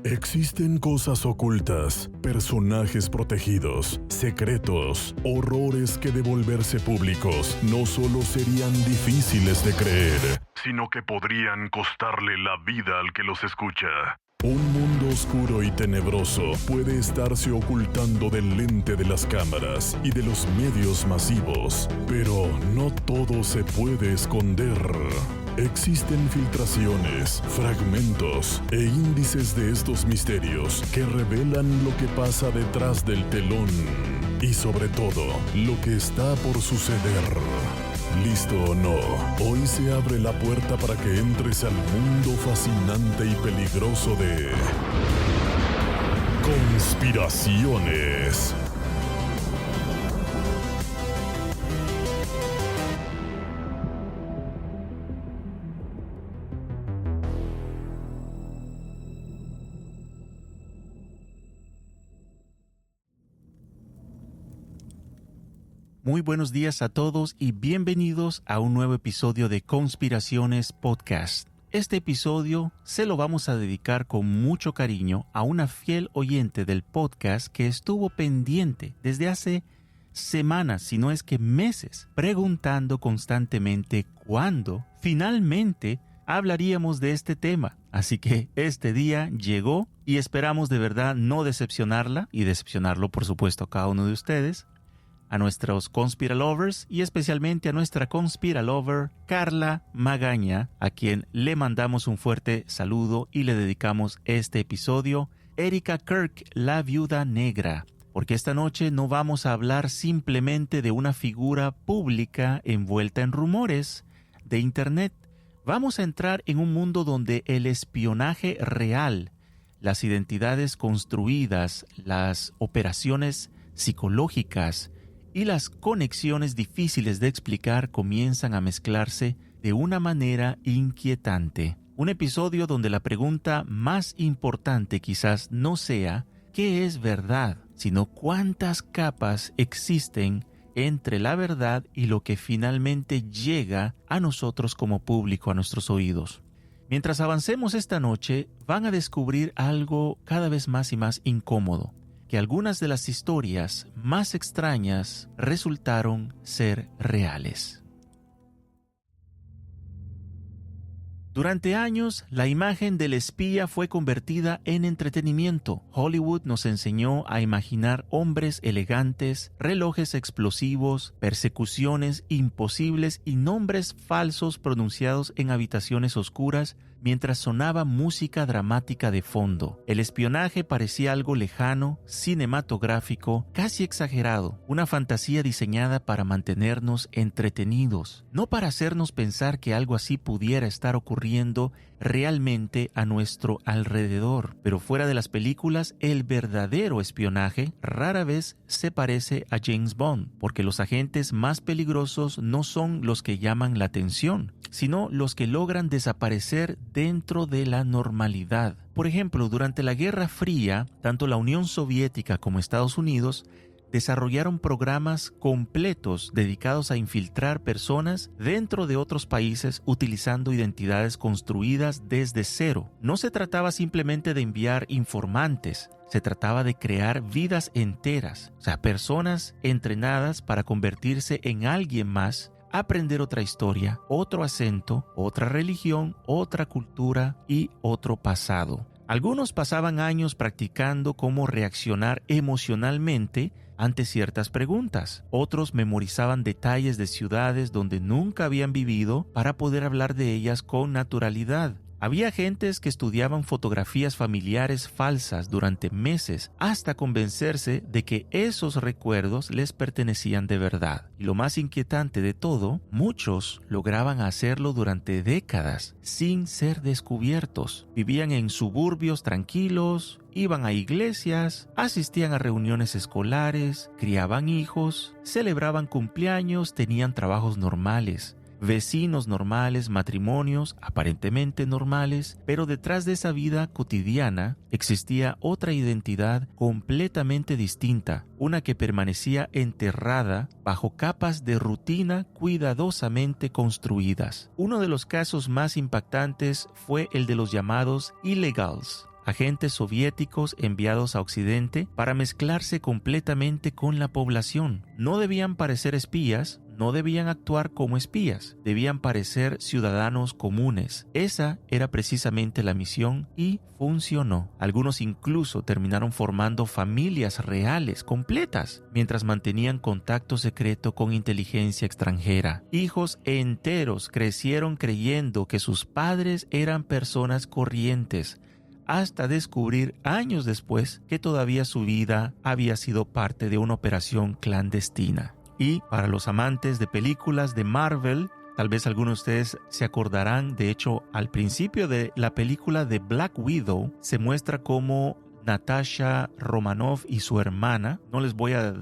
Existen cosas ocultas, personajes protegidos, secretos, horrores que de volverse públicos no solo serían difíciles de creer, sino que podrían costarle la vida al que los escucha. Un mundo oscuro y tenebroso puede estarse ocultando del lente de las cámaras y de los medios masivos, pero no todo se puede esconder. Existen filtraciones, fragmentos e índices de estos misterios que revelan lo que pasa detrás del telón y sobre todo lo que está por suceder. ¿Listo o no? Hoy se abre la puerta para que entres al mundo fascinante y peligroso de conspiraciones. Muy buenos días a todos y bienvenidos a un nuevo episodio de Conspiraciones Podcast. Este episodio se lo vamos a dedicar con mucho cariño a una fiel oyente del podcast que estuvo pendiente desde hace semanas, si no es que meses, preguntando constantemente cuándo finalmente hablaríamos de este tema. Así que este día llegó y esperamos de verdad no decepcionarla y decepcionarlo por supuesto a cada uno de ustedes, a nuestros Conspiralovers y especialmente a nuestra Conspiralover Carla Magaña, a quien le mandamos un fuerte saludo y le dedicamos este episodio, Erika Kirk, la viuda negra, porque esta noche no vamos a hablar simplemente de una figura pública envuelta en rumores de Internet. Vamos a entrar en un mundo donde el espionaje real, las identidades construidas, las operaciones psicológicas y las conexiones difíciles de explicar comienzan a mezclarse de una manera inquietante. Un episodio donde la pregunta más importante quizás no sea ¿qué es verdad?, sino cuántas capas existen entre la verdad y lo que finalmente llega a nosotros como público, a nuestros oídos. Mientras avancemos esta noche, van a descubrir algo cada vez más y más incómodo, que algunas de las historias más extrañas resultaron ser reales. Durante años, la imagen del espía fue convertida en entretenimiento. Hollywood nos enseñó a imaginar hombres elegantes, relojes explosivos, persecuciones imposibles y nombres falsos pronunciados en habitaciones oscuras mientras sonaba música dramática de fondo. El espionaje parecía algo lejano, cinematográfico, casi exagerado, una fantasía diseñada para mantenernos entretenidos, no para hacernos pensar que algo así pudiera estar ocurriendo realmente a nuestro alrededor. Pero fuera de las películas, el verdadero espionaje rara vez se parece a James Bond, porque los agentes más peligrosos no son los que llaman la atención, sino los que logran desaparecer dentro de la normalidad. Por ejemplo, durante la Guerra Fría, tanto la Unión Soviética como Estados Unidos desarrollaron programas completos dedicados a infiltrar personas dentro de otros países utilizando identidades construidas desde cero. No se trataba simplemente de enviar informantes, se trataba de crear vidas enteras, o sea, personas entrenadas para convertirse en alguien más, aprender otra historia, otro acento, otra religión, otra cultura y otro pasado. Algunos pasaban años practicando cómo reaccionar emocionalmente ante ciertas preguntas. Otros memorizaban detalles de ciudades donde nunca habían vivido para poder hablar de ellas con naturalidad. Había gentes que estudiaban fotografías familiares falsas durante meses hasta convencerse de que esos recuerdos les pertenecían de verdad. Y lo más inquietante de todo, muchos lograban hacerlo durante décadas sin ser descubiertos. Vivían en suburbios tranquilos, iban a iglesias, asistían a reuniones escolares, criaban hijos, celebraban cumpleaños, tenían trabajos normales. Vecinos normales, matrimonios aparentemente normales, pero detrás de esa vida cotidiana existía otra identidad completamente distinta, una que permanecía enterrada bajo capas de rutina cuidadosamente construidas. Uno de los casos más impactantes fue el de los llamados illegals, agentes soviéticos enviados a Occidente para mezclarse completamente con la población. No debían parecer espías, no debían actuar como espías, debían parecer ciudadanos comunes. Esa era precisamente la misión y funcionó. Algunos incluso terminaron formando familias reales, completas, mientras mantenían contacto secreto con inteligencia extranjera. Hijos enteros crecieron creyendo que sus padres eran personas corrientes, hasta descubrir años después que todavía su vida había sido parte de una operación clandestina. Y para los amantes de películas de Marvel, tal vez algunos de ustedes se acordarán, de hecho, al principio de la película de Black Widow se muestra cómo Natasha Romanoff y su hermana, no les voy a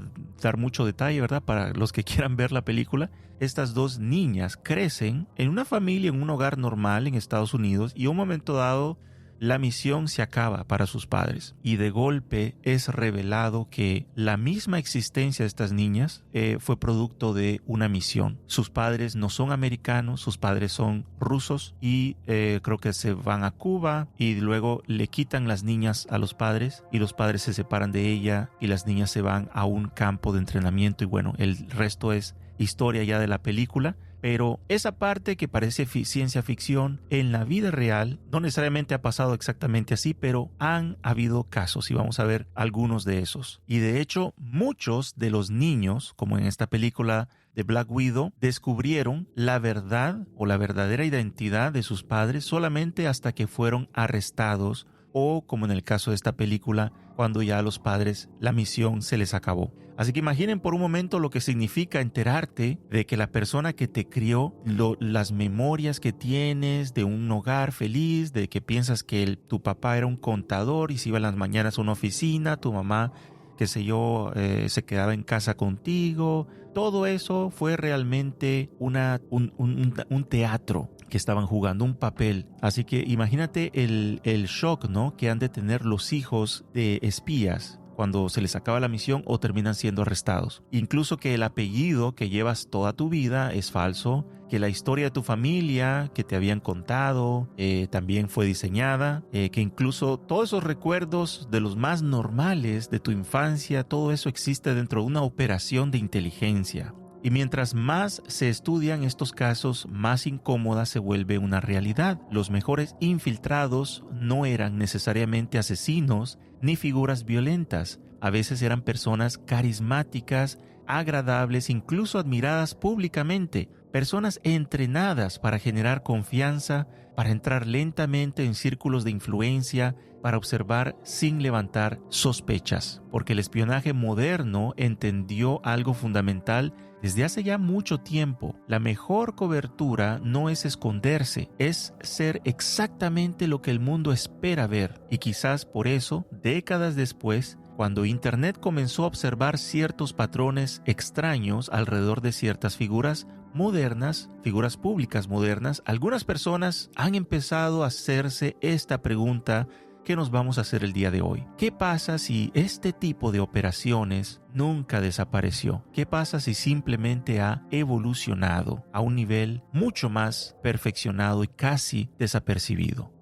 dar mucho detalle, ¿verdad? Para los que quieran ver la película, estas dos niñas crecen en una familia, en un hogar normal en Estados Unidos, y a un momento dado la misión se acaba para sus padres y de golpe es revelado que la misma existencia de estas niñas fue producto de una misión. Sus padres no son americanos, sus padres son rusos y creo que se van a Cuba y luego le quitan las niñas a los padres y los padres se separan de ella y las niñas se van a un campo de entrenamiento y bueno, el resto es historia ya de la película. Pero esa parte que parece ciencia ficción, en la vida real, no necesariamente ha pasado exactamente así, pero han habido casos y vamos a ver algunos de esos. Y de hecho, muchos de los niños, como en esta película de Black Widow, descubrieron la verdad o la verdadera identidad de sus padres solamente hasta que fueron arrestados o, como en el caso de esta película, cuando ya a los padres la misión se les acabó. Así que imaginen por un momento lo que significa enterarte de que la persona que te crió, las memorias que tienes de un hogar feliz, de que piensas que tu papá era un contador y se iba en las mañanas a una oficina, tu mamá, qué sé yo, se quedaba en casa contigo. Todo eso fue realmente un teatro que estaban jugando, un papel. Así que imagínate el shock, ¿no?, que han de tener los hijos de espías cuando se les acaba la misión o terminan siendo arrestados. Incluso que el apellido que llevas toda tu vida es falso, que la historia de tu familia que te habían contado también fue diseñada, que incluso todos esos recuerdos de los más normales de tu infancia, todo eso existe dentro de una operación de inteligencia. Y mientras más se estudian estos casos, más incómoda se vuelve una realidad. Los mejores infiltrados no eran necesariamente asesinos ni figuras violentas. A veces eran personas carismáticas, agradables, incluso admiradas públicamente. Personas entrenadas para generar confianza, para entrar lentamente en círculos de influencia, para observar sin levantar sospechas. Porque el espionaje moderno entendió algo fundamental desde hace ya mucho tiempo. La mejor cobertura no es esconderse, es ser exactamente lo que el mundo espera ver. Y quizás por eso, décadas después, cuando Internet comenzó a observar ciertos patrones extraños alrededor de ciertas figuras modernas, figuras públicas modernas, algunas personas han empezado a hacerse esta pregunta que nos vamos a hacer el día de hoy. ¿Qué pasa si este tipo de operaciones nunca desapareció? ¿Qué pasa si simplemente ha evolucionado a un nivel mucho más perfeccionado y casi desapercibido?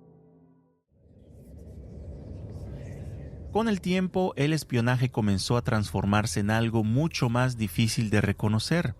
Con el tiempo, el espionaje comenzó a transformarse en algo mucho más difícil de reconocer,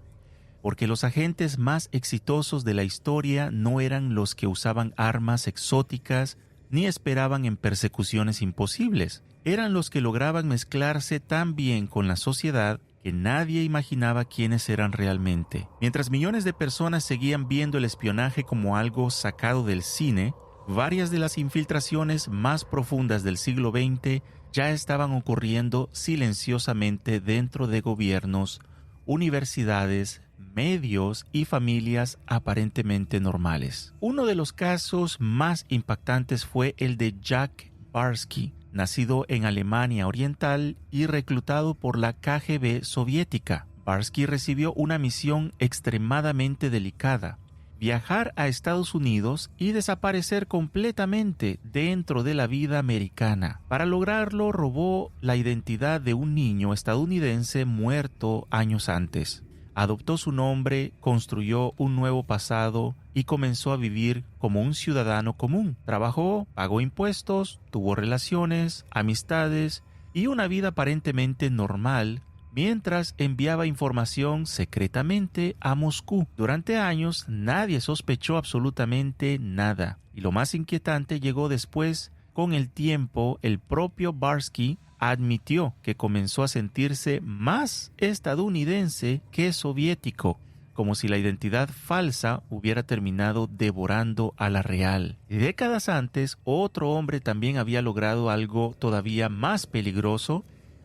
porque los agentes más exitosos de la historia no eran los que usaban armas exóticas ni esperaban en persecuciones imposibles. Eran los que lograban mezclarse tan bien con la sociedad que nadie imaginaba quiénes eran realmente. Mientras millones de personas seguían viendo el espionaje como algo sacado del cine, varias de las infiltraciones más profundas del siglo XX ya estaban ocurriendo silenciosamente dentro de gobiernos, universidades, medios y familias aparentemente normales. Uno de los casos más impactantes fue el de Jack Barsky, nacido en Alemania Oriental y reclutado por la KGB soviética. Barsky recibió una misión extremadamente delicada: viajar a Estados Unidos y desaparecer completamente dentro de la vida americana. Para lograrlo, robó la identidad de un niño estadounidense muerto años antes. adoptó su nombre, construyó un nuevo pasado y comenzó a vivir como un ciudadano común. Trabajó, pagó impuestos, tuvo relaciones, amistades y una vida aparentemente normal, mientras enviaba información secretamente a Moscú. Durante años nadie sospechó absolutamente nada. Y lo más inquietante llegó después. Con el tiempo, el propio Barsky admitió que comenzó a sentirse más estadounidense que soviético, como si la identidad falsa hubiera terminado devorando a la real. Y décadas antes, otro hombre también había logrado algo todavía más peligroso.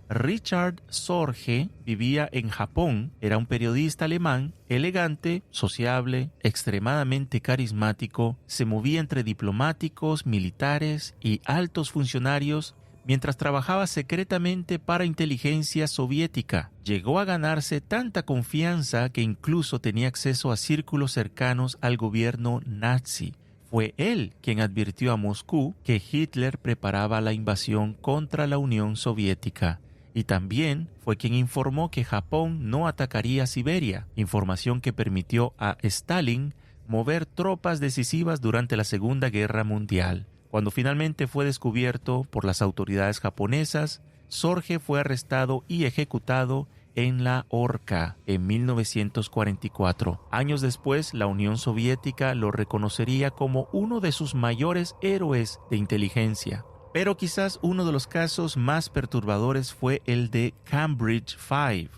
Richard Sorge vivía en Japón, era un periodista alemán, elegante, sociable, extremadamente carismático, se movía entre diplomáticos, militares y altos funcionarios mientras trabajaba secretamente para inteligencia soviética. Llegó a ganarse tanta confianza que incluso tenía acceso a círculos cercanos al gobierno nazi. Fue él quien advirtió a Moscú que Hitler preparaba la invasión contra la Unión Soviética. Y también fue quien informó que Japón no atacaría Siberia, información que permitió a Stalin mover tropas decisivas durante la Segunda Guerra Mundial. Cuando finalmente fue descubierto por las autoridades japonesas, Sorge fue arrestado y ejecutado en la horca en 1944. Años después, la Unión Soviética lo reconocería como uno de sus mayores héroes de inteligencia. Pero quizás uno de los casos más perturbadores fue el de Cambridge Five,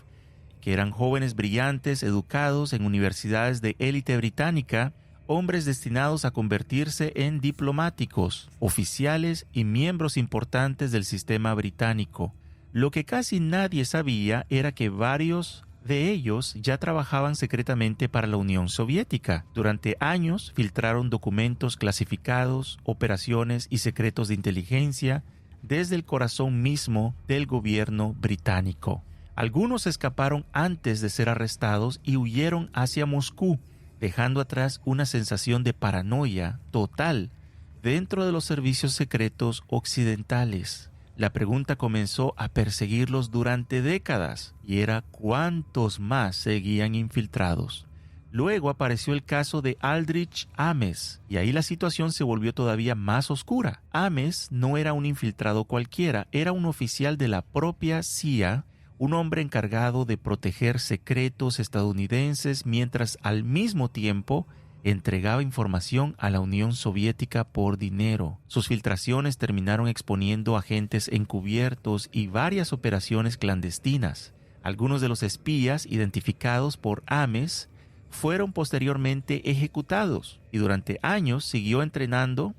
que eran jóvenes brillantes educados en universidades de élite británica, hombres destinados a convertirse en diplomáticos, oficiales y miembros importantes del sistema británico. Lo que casi nadie sabía era que varios de ellos ya trabajaban secretamente para la Unión Soviética. Durante años filtraron documentos clasificados, operaciones y secretos de inteligencia desde el corazón mismo del gobierno británico. Algunos escaparon antes de ser arrestados y huyeron hacia Moscú, dejando atrás una sensación de paranoia total dentro de los servicios secretos occidentales. La pregunta comenzó a perseguirlos durante décadas y era ¿cuántos más seguían infiltrados? Luego apareció el caso de Aldrich Ames y ahí la situación se volvió todavía más oscura. Ames no era un infiltrado cualquiera, era un oficial de la propia CIA, un hombre encargado de proteger secretos estadounidenses mientras al mismo tiempo entregaba información a la Unión Soviética por dinero. Sus filtraciones terminaron exponiendo agentes encubiertos y varias operaciones clandestinas. Algunos de los espías identificados por Ames fueron posteriormente ejecutados y durante años siguió entrando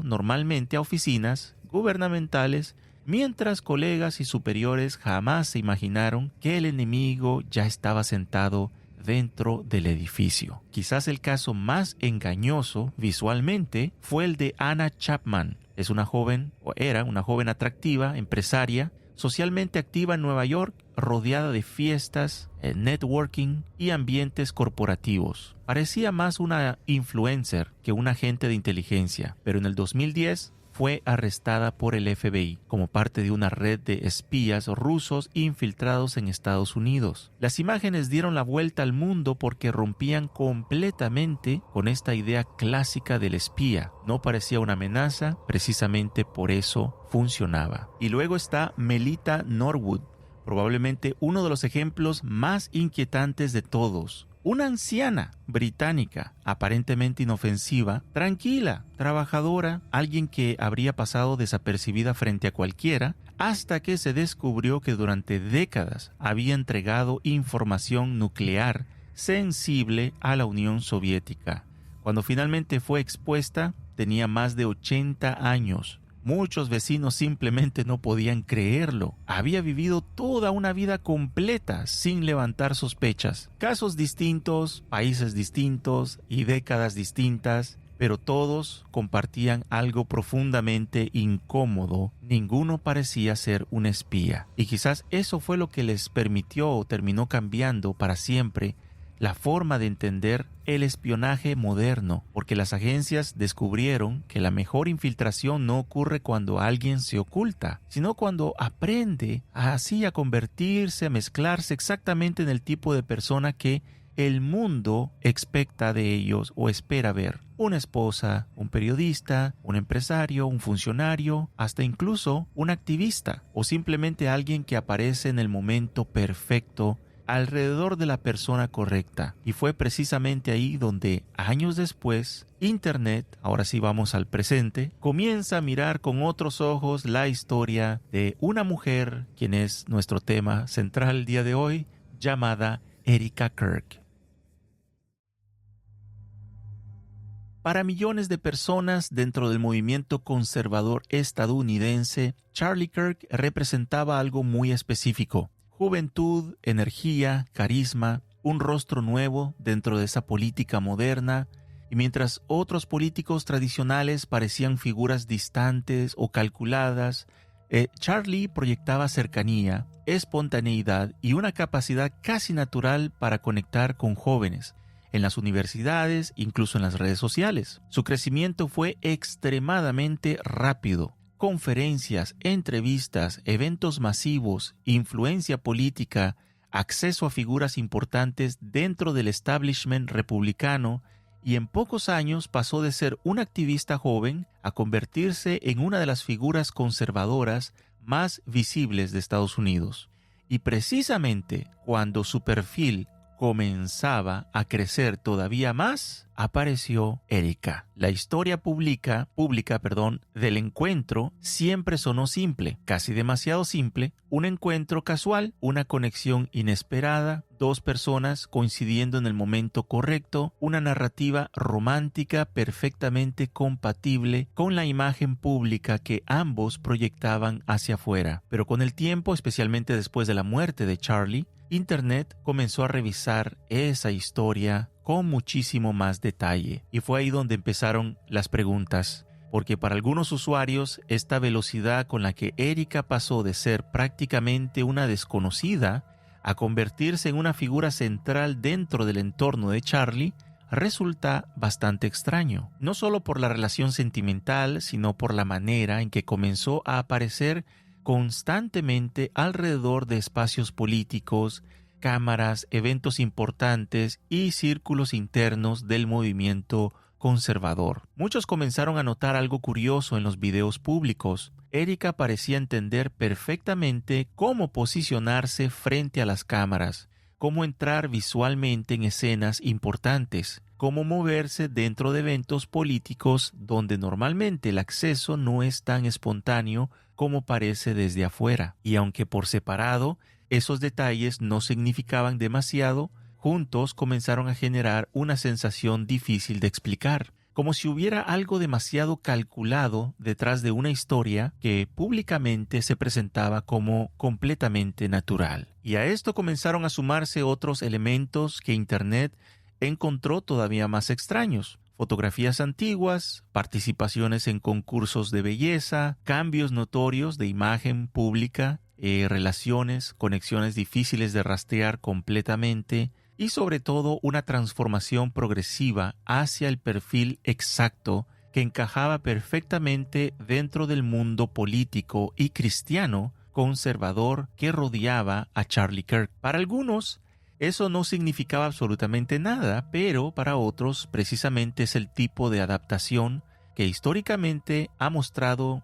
normalmente a oficinas gubernamentales, mientras colegas y superiores jamás se imaginaron que el enemigo ya estaba sentado dentro del edificio. Quizás el caso más engañoso visualmente fue el de Anna Chapman. Era una joven atractiva, empresaria, socialmente activa en Nueva York, rodeada de fiestas, networking y ambientes corporativos. Parecía más una influencer que un agente de inteligencia, pero en el 2010 fue arrestada por el FBI como parte de una red de espías rusos infiltrados en Estados Unidos. Las imágenes dieron la vuelta al mundo porque rompían completamente con esta idea clásica del espía. No parecía una amenaza, precisamente por eso funcionaba. Y luego está Melita Norwood, probablemente uno de los ejemplos más inquietantes de todos. Una anciana británica, aparentemente inofensiva, tranquila, trabajadora, alguien que habría pasado desapercibida frente a cualquiera, hasta que se descubrió que durante décadas había entregado información nuclear sensible a la Unión Soviética. Cuando finalmente fue expuesta, tenía más de 80 años. Muchos vecinos simplemente no podían creerlo. Había vivido toda una vida completa sin levantar sospechas. Casos distintos, países distintos y décadas distintas, pero todos compartían algo profundamente incómodo. Ninguno parecía ser un espía. Y quizás eso fue lo que les permitió o terminó cambiando para siempre la forma de entender el espionaje moderno, porque las agencias descubrieron que la mejor infiltración no ocurre cuando alguien se oculta, sino cuando aprende así a convertirse, a mezclarse exactamente en el tipo de persona que el mundo expecta de ellos o espera ver. Una esposa, un periodista, un empresario, un funcionario, hasta incluso un activista o simplemente alguien que aparece en el momento perfecto alrededor de la persona correcta. Y fue precisamente ahí donde, años después, Internet, ahora sí vamos al presente, comienza a mirar con otros ojos la historia de una mujer, quien es nuestro tema central el día de hoy, llamada Erika Kirk. Para millones de personas dentro del movimiento conservador estadounidense, Charlie Kirk representaba algo muy específico: juventud, energía, carisma, un rostro nuevo dentro de esa política moderna. Y mientras otros políticos tradicionales parecían figuras distantes o calculadas, Charlie proyectaba cercanía, espontaneidad y una capacidad casi natural para conectar con jóvenes, en las universidades, incluso en las redes sociales. Su crecimiento fue extremadamente rápido. Conferencias, entrevistas, eventos masivos, influencia política, acceso a figuras importantes dentro del establishment republicano, y en pocos años pasó de ser un activista joven a convertirse en una de las figuras conservadoras más visibles de Estados Unidos. Y precisamente cuando su perfil comenzaba a crecer todavía más, apareció Erika. La historia pública, del encuentro siempre sonó simple, casi demasiado simple. Un encuentro casual, una conexión inesperada, dos personas coincidiendo en el momento correcto, una narrativa romántica perfectamente compatible con la imagen pública que ambos proyectaban hacia afuera. Pero con el tiempo, especialmente después de la muerte de Charlie, Internet comenzó a revisar esa historia con muchísimo más detalle. Y fue ahí donde empezaron las preguntas. Porque para algunos usuarios, esta velocidad con la que Erika pasó de ser prácticamente una desconocida a convertirse en una figura central dentro del entorno de Charlie resulta bastante extraño. No solo por la relación sentimental, sino por la manera en que comenzó a aparecer constantemente alrededor de espacios políticos, cámaras, eventos importantes y círculos internos del movimiento conservador. Muchos comenzaron a notar algo curioso en los videos públicos. Erika parecía entender perfectamente cómo posicionarse frente a las cámaras, cómo entrar visualmente en escenas importantes, cómo moverse dentro de eventos políticos donde normalmente el acceso no es tan espontáneo como parece desde afuera. Y aunque por separado esos detalles no significaban demasiado, juntos comenzaron a generar una sensación difícil de explicar, como si hubiera algo demasiado calculado detrás de una historia que públicamente se presentaba como completamente natural. Y a esto comenzaron a sumarse otros elementos que Internet encontró todavía más extraños: fotografías antiguas, participaciones en concursos de belleza, cambios notorios de imagen pública, relaciones, conexiones difíciles de rastrear completamente, y sobre todo una transformación progresiva hacia el perfil exacto que encajaba perfectamente dentro del mundo político y cristiano conservador que rodeaba a Charlie Kirk. Para algunos, eso no significaba absolutamente nada, pero para otros precisamente es el tipo de adaptación que históricamente ha mostrado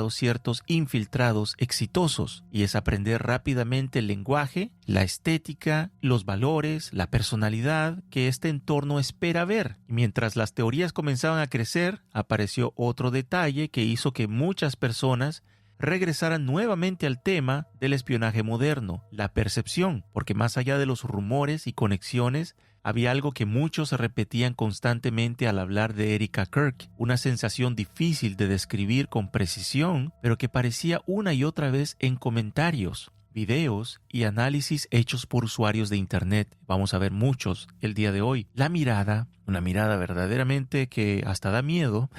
ciertos infiltrados exitosos, y es aprender rápidamente el lenguaje, la estética, los valores, la personalidad que este entorno espera ver. Y mientras las teorías comenzaban a crecer, apareció otro detalle que hizo que muchas personas regresaran nuevamente al tema del espionaje moderno: la percepción, porque más allá de los rumores y conexiones, había algo que muchos repetían constantemente al hablar de Erika Kirk, una sensación difícil de describir con precisión, pero que parecía una y otra vez en comentarios, videos y análisis hechos por usuarios de Internet. Vamos a ver muchos el día de hoy. La mirada, una mirada verdaderamente que hasta da miedo,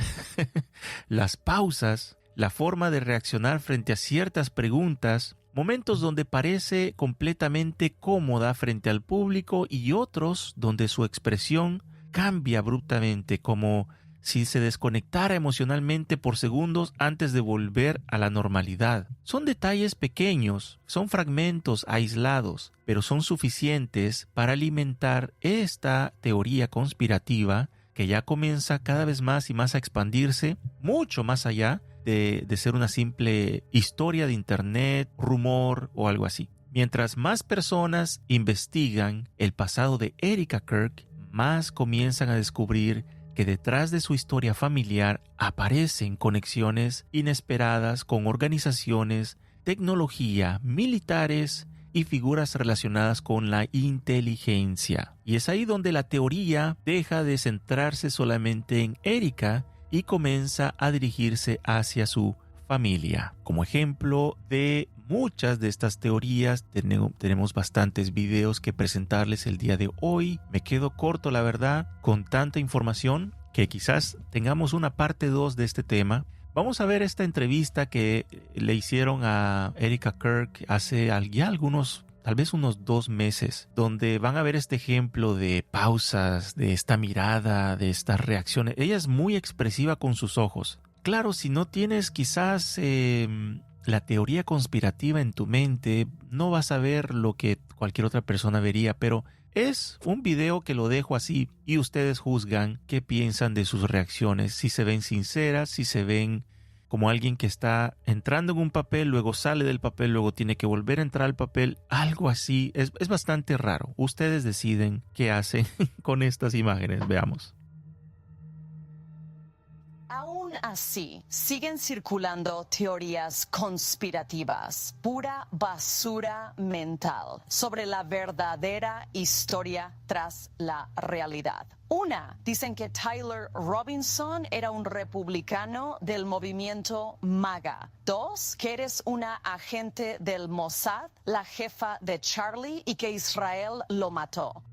las pausas, la forma de reaccionar frente a ciertas preguntas, Momentos donde parece completamente cómoda frente al público y otros donde su expresión cambia abruptamente, como si se desconectara emocionalmente por segundos antes de volver a la normalidad. Son detalles pequeños, son fragmentos aislados, pero son suficientes para alimentar esta teoría conspirativa que ya comienza cada vez más y más a expandirse, mucho más allá de ser una simple historia de internet, rumor o algo así. Mientras más personas investigan el pasado de Erika Kirk, más comienzan a descubrir que detrás de su historia familiar aparecen conexiones inesperadas con organizaciones, tecnología, militares y figuras relacionadas con la inteligencia. Y es ahí donde la teoría deja de centrarse solamente en Erika y comienza a dirigirse hacia su familia. Como ejemplo de muchas de estas teorías, tenemos bastantes videos que presentarles el día de hoy. Me quedo corto, la verdad, con tanta información que quizás tengamos una parte 2 de este tema. Vamos a ver esta entrevista que le hicieron a Erika Kirk hace ya algunos, tal vez unos 2 meses, donde van a ver este ejemplo de pausas, de esta mirada, de estas reacciones. Ella es muy expresiva con sus ojos. Claro, si no tienes quizás la teoría conspirativa en tu mente, no vas a ver lo que cualquier otra persona vería, pero es un video que lo dejo así y ustedes juzgan qué piensan de sus reacciones, si se ven sinceras, si se ven como alguien que está entrando en un papel, luego sale del papel, luego tiene que volver a entrar al papel, algo así. Es bastante raro. Ustedes deciden qué hacen con estas imágenes. Veamos. Aún así, siguen circulando teorías conspirativas, pura basura mental, sobre la verdadera historia tras la realidad. Una, dicen que Tyler Robinson era un republicano del movimiento MAGA. 2, que eres una agente del Mossad, la jefa de Charlie, y que Israel lo mató.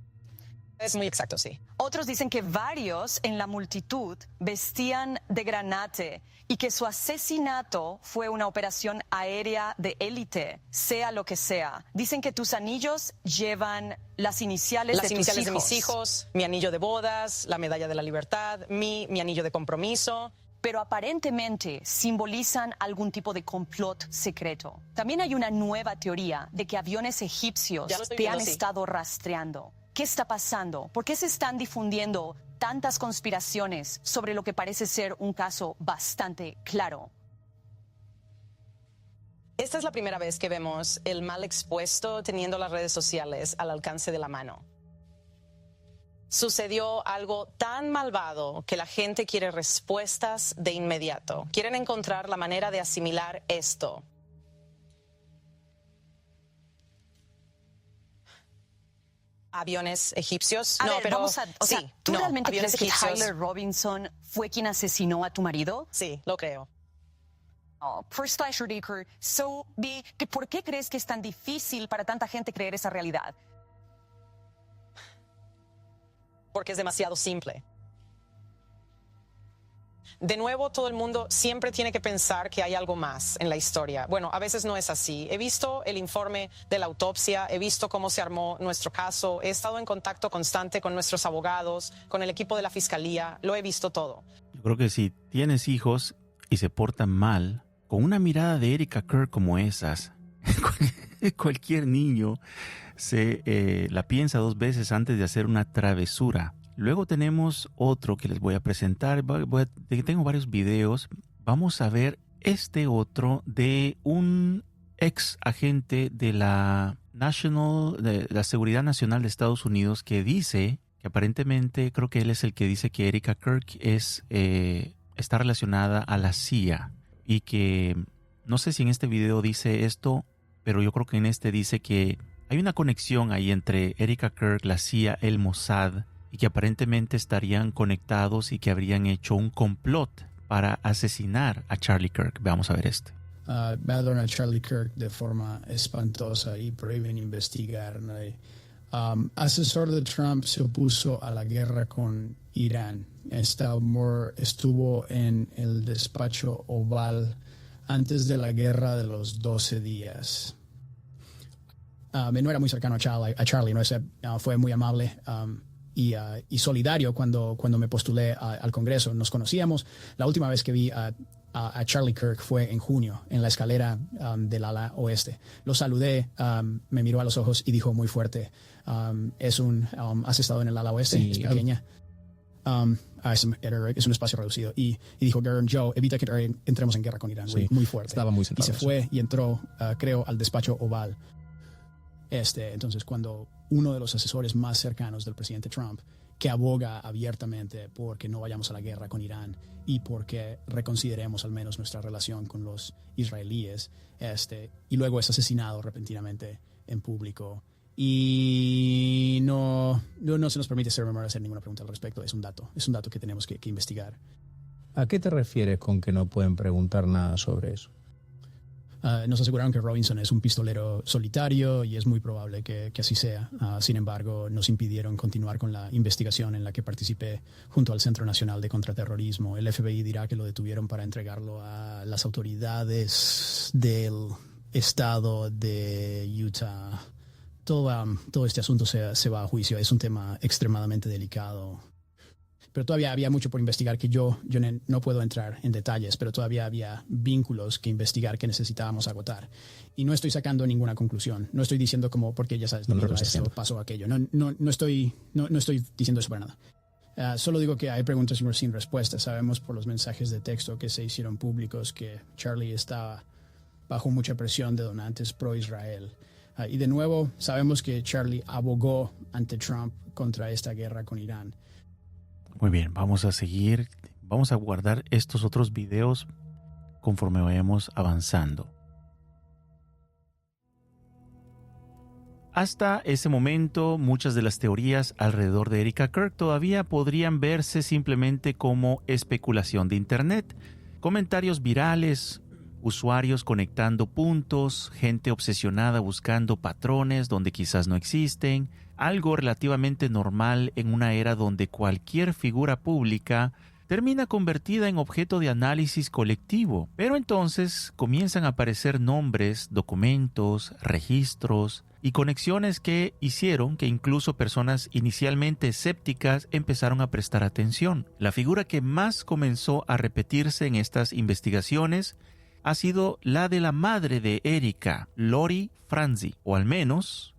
Es muy exacto, sí. Otros dicen que varios en la multitud vestían de granate y que su asesinato fue una operación aérea de élite, sea lo que sea. Dicen que tus anillos llevan las iniciales de tus hijos. De mis hijos, mi anillo de bodas, la medalla de la libertad, mi anillo de compromiso. Pero aparentemente simbolizan algún tipo de complot secreto. También hay una nueva teoría de que aviones egipcios te han estado rastreando. ¿Qué está pasando? ¿Por qué se están difundiendo tantas conspiraciones sobre lo que parece ser un caso bastante claro? Esta es la primera vez que vemos el mal expuesto teniendo las redes sociales al alcance de la mano. Sucedió algo tan malvado que la gente quiere respuestas de inmediato. Quieren encontrar la manera de asimilar esto. Aviones egipcios. ¿Tú realmente crees que Tyler Robinson fue quien asesinó a tu marido? Sí, lo creo. First Slasher Deeker, ¿por qué crees que es tan difícil para tanta gente creer esa realidad? Porque es demasiado simple. De nuevo, todo el mundo siempre tiene que pensar que hay algo más en la historia. Bueno, a veces no es así. He visto el informe de la autopsia, he visto cómo se armó nuestro caso, he estado en contacto constante con nuestros abogados, con el equipo de la fiscalía, lo he visto todo. Yo creo que si tienes hijos y se portan mal, con una mirada de Erika Kirk como esas, cualquier niño la piensa 2 veces antes de hacer una travesura. Luego tenemos otro que les voy a presentar. Tengo varios videos. Vamos a ver este otro de un ex agente de la Seguridad Nacional de Estados Unidos que dice que aparentemente, creo que él es el que dice que Erika Kirk está relacionada a la CIA y que no sé si en este video dice esto, pero yo creo que en este dice que hay una conexión ahí entre Erika Kirk, la CIA, el Mossad, y que aparentemente estarían conectados y que habrían hecho un complot para asesinar a Charlie Kirk. Vamos a ver este. Mataron a Charlie Kirk de forma espantosa y prohíben investigar. Asesor de Trump se opuso a la guerra con Irán. Estuvo en el despacho Oval antes de la guerra de los 12 días. no era muy cercano a Charlie, ¿no? Fue muy amable y solidario cuando me postulé al Congreso. Nos conocíamos. La última vez que vi a Charlie Kirk fue en junio, en la escalera del ala oeste. Lo saludé, me miró a los ojos y dijo muy fuerte, ¿has estado en el ala oeste? Sí, es pequeña. Es un espacio reducido. Y dijo, Joe, evita que entremos en guerra con Irán. Sí, muy fuerte. Estaba muy sentado. Y se fue y entró, creo, al despacho oval. Entonces, cuando uno de los asesores más cercanos del presidente Trump, que aboga abiertamente por que no vayamos a la guerra con Irán y porque reconsideremos al menos nuestra relación con los israelíes, y luego es asesinado repentinamente en público. Y no se nos permite hacer ninguna pregunta al respecto. Es un dato que tenemos que investigar. ¿A qué te refieres con que no pueden preguntar nada sobre eso? Nos aseguraron que Robinson es un pistolero solitario y es muy probable que así sea. Sin embargo, nos impidieron continuar con la investigación en la que participé junto al Centro Nacional de Contraterrorismo. El FBI dirá que lo detuvieron para entregarlo a las autoridades del estado de Utah. Todo este asunto se va a juicio. Es un tema extremadamente delicado. Pero todavía había mucho por investigar que yo no puedo entrar en detalles, pero todavía había vínculos que investigar que necesitábamos agotar. Y no estoy sacando ninguna conclusión. No estoy diciendo como, porque ya sabes, esto pasó aquello. No estoy diciendo eso para nada. Solo digo que hay preguntas sin respuesta. Sabemos por los mensajes de texto que se hicieron públicos que Charlie estaba bajo mucha presión de donantes pro-Israel. Y de nuevo, sabemos que Charlie abogó ante Trump contra esta guerra con Irán. Muy bien, vamos a seguir. Vamos a guardar estos otros videos conforme vayamos avanzando. Hasta ese momento, muchas de las teorías alrededor de Erika Kirk todavía podrían verse simplemente como especulación de Internet. Comentarios virales, usuarios conectando puntos, gente obsesionada buscando patrones donde quizás no existen, algo relativamente normal en una era donde cualquier figura pública termina convertida en objeto de análisis colectivo. Pero entonces comienzan a aparecer nombres, documentos, registros y conexiones que hicieron que incluso personas inicialmente escépticas empezaron a prestar atención. La figura que más comenzó a repetirse en estas investigaciones ha sido la de la madre de Erika, Lori Franzi, o al menos,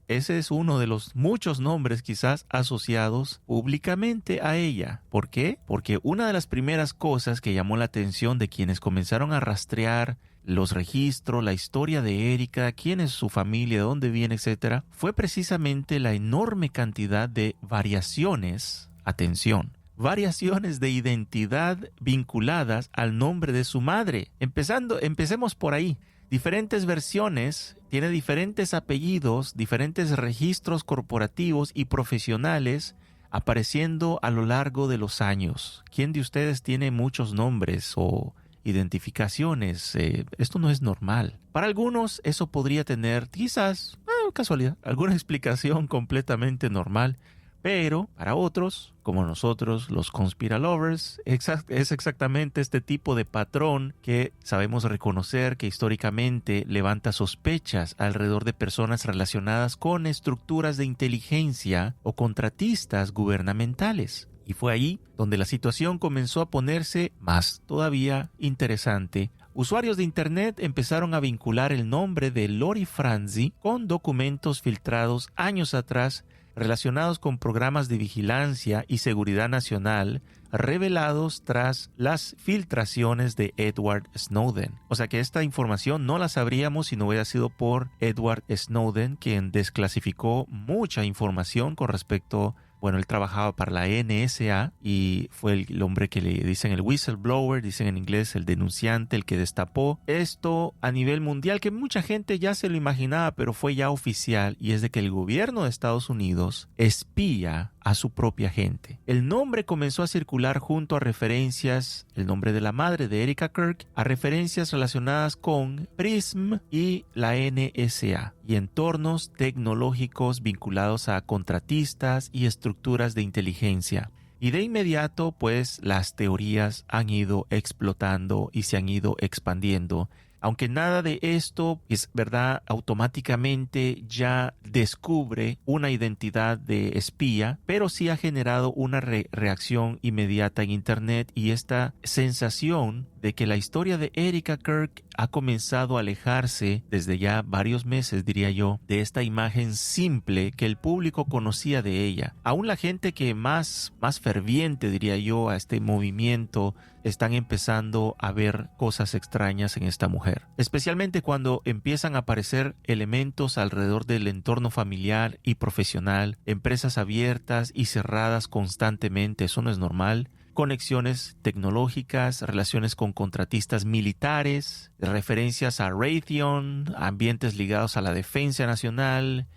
ese es uno de los muchos nombres quizás asociados públicamente a ella. ¿Por qué? Porque una de las primeras cosas que llamó la atención de quienes comenzaron a rastrear los registros, la historia de Erika, quién es su familia, de dónde viene, etc., fue precisamente la enorme cantidad de variaciones, atención, variaciones de identidad vinculadas al nombre de su madre. Empecemos por ahí. Diferentes versiones, tiene diferentes apellidos, diferentes registros corporativos y profesionales apareciendo a lo largo de los años. ¿Quién de ustedes tiene muchos nombres o identificaciones? Esto no es normal. Para algunos eso podría tener, quizás, casualidad, alguna explicación completamente normal. Pero para otros, como nosotros, los conspiralovers, es exactamente este tipo de patrón que sabemos reconocer que históricamente levanta sospechas alrededor de personas relacionadas con estructuras de inteligencia o contratistas gubernamentales. Y fue ahí donde la situación comenzó a ponerse más todavía interesante. Usuarios de Internet empezaron a vincular el nombre de Lori Franzi con documentos filtrados años atrás relacionados con programas de vigilancia y seguridad nacional revelados tras las filtraciones de Edward Snowden. O sea que esta información no la sabríamos si no hubiera sido por Edward Snowden, quien desclasificó mucha información con respecto. Bueno, él trabajaba para la NSA y fue el hombre que le dicen el whistleblower, dicen en inglés el denunciante, el que destapó esto a nivel mundial, que mucha gente ya se lo imaginaba, pero fue ya oficial, y es de que el gobierno de Estados Unidos espía a su propia gente. El nombre comenzó a circular junto a referencias, el nombre de la madre de Erika Kirk, a referencias relacionadas con PRISM y la NSA y entornos tecnológicos vinculados a contratistas y estructuras de inteligencia. Y de inmediato, pues, las teorías han ido explotando y se han ido expandiendo. Aunque nada de esto es verdad, automáticamente ya descubre una identidad de espía, pero sí ha generado una reacción inmediata en Internet, y esta sensación de que la historia de Erika Kirk ha comenzado a alejarse desde ya varios meses, diría yo, de esta imagen simple que el público conocía de ella. Aún la gente que más ferviente, diría yo, a este movimiento, están empezando a ver cosas extrañas en esta mujer. Especialmente cuando empiezan a aparecer elementos alrededor del entorno familiar y profesional, empresas abiertas y cerradas constantemente. Eso no es normal. Conexiones tecnológicas, relaciones con contratistas militares, referencias a Raytheon, ambientes ligados a la defensa nacional,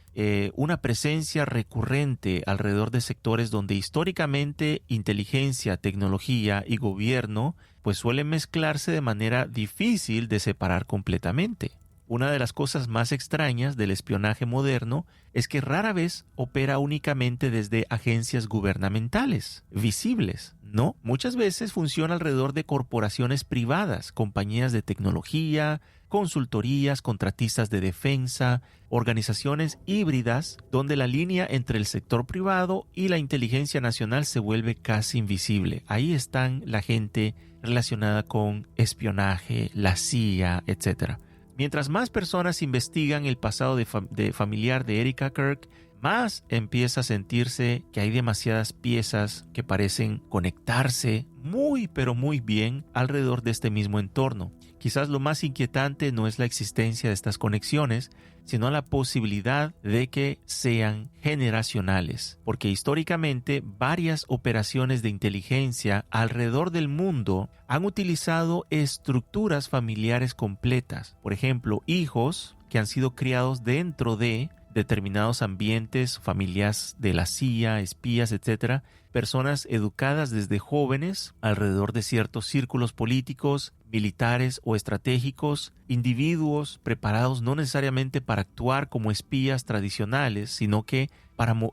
una presencia recurrente alrededor de sectores donde históricamente inteligencia, tecnología y gobierno pues suelen mezclarse de manera difícil de separar completamente. Una de las cosas más extrañas del espionaje moderno es que rara vez opera únicamente desde agencias gubernamentales, visibles. No, muchas veces funciona alrededor de corporaciones privadas, compañías de tecnología, consultorías, contratistas de defensa, organizaciones híbridas, donde la línea entre el sector privado y la inteligencia nacional se vuelve casi invisible. Ahí están la gente relacionada con espionaje, la CIA, etc. Mientras más personas investigan el pasado de familiar de Erika Kirk, más empieza a sentirse que hay demasiadas piezas que parecen conectarse muy pero muy bien alrededor de este mismo entorno. Quizás lo más inquietante no es la existencia de estas conexiones, sino la posibilidad de que sean generacionales, porque históricamente varias operaciones de inteligencia alrededor del mundo han utilizado estructuras familiares completas. Por ejemplo, hijos que han sido criados dentro de determinados ambientes, familias de la CIA, espías, etc., personas educadas desde jóvenes alrededor de ciertos círculos políticos, militares o estratégicos, individuos preparados no necesariamente para actuar como espías tradicionales, sino que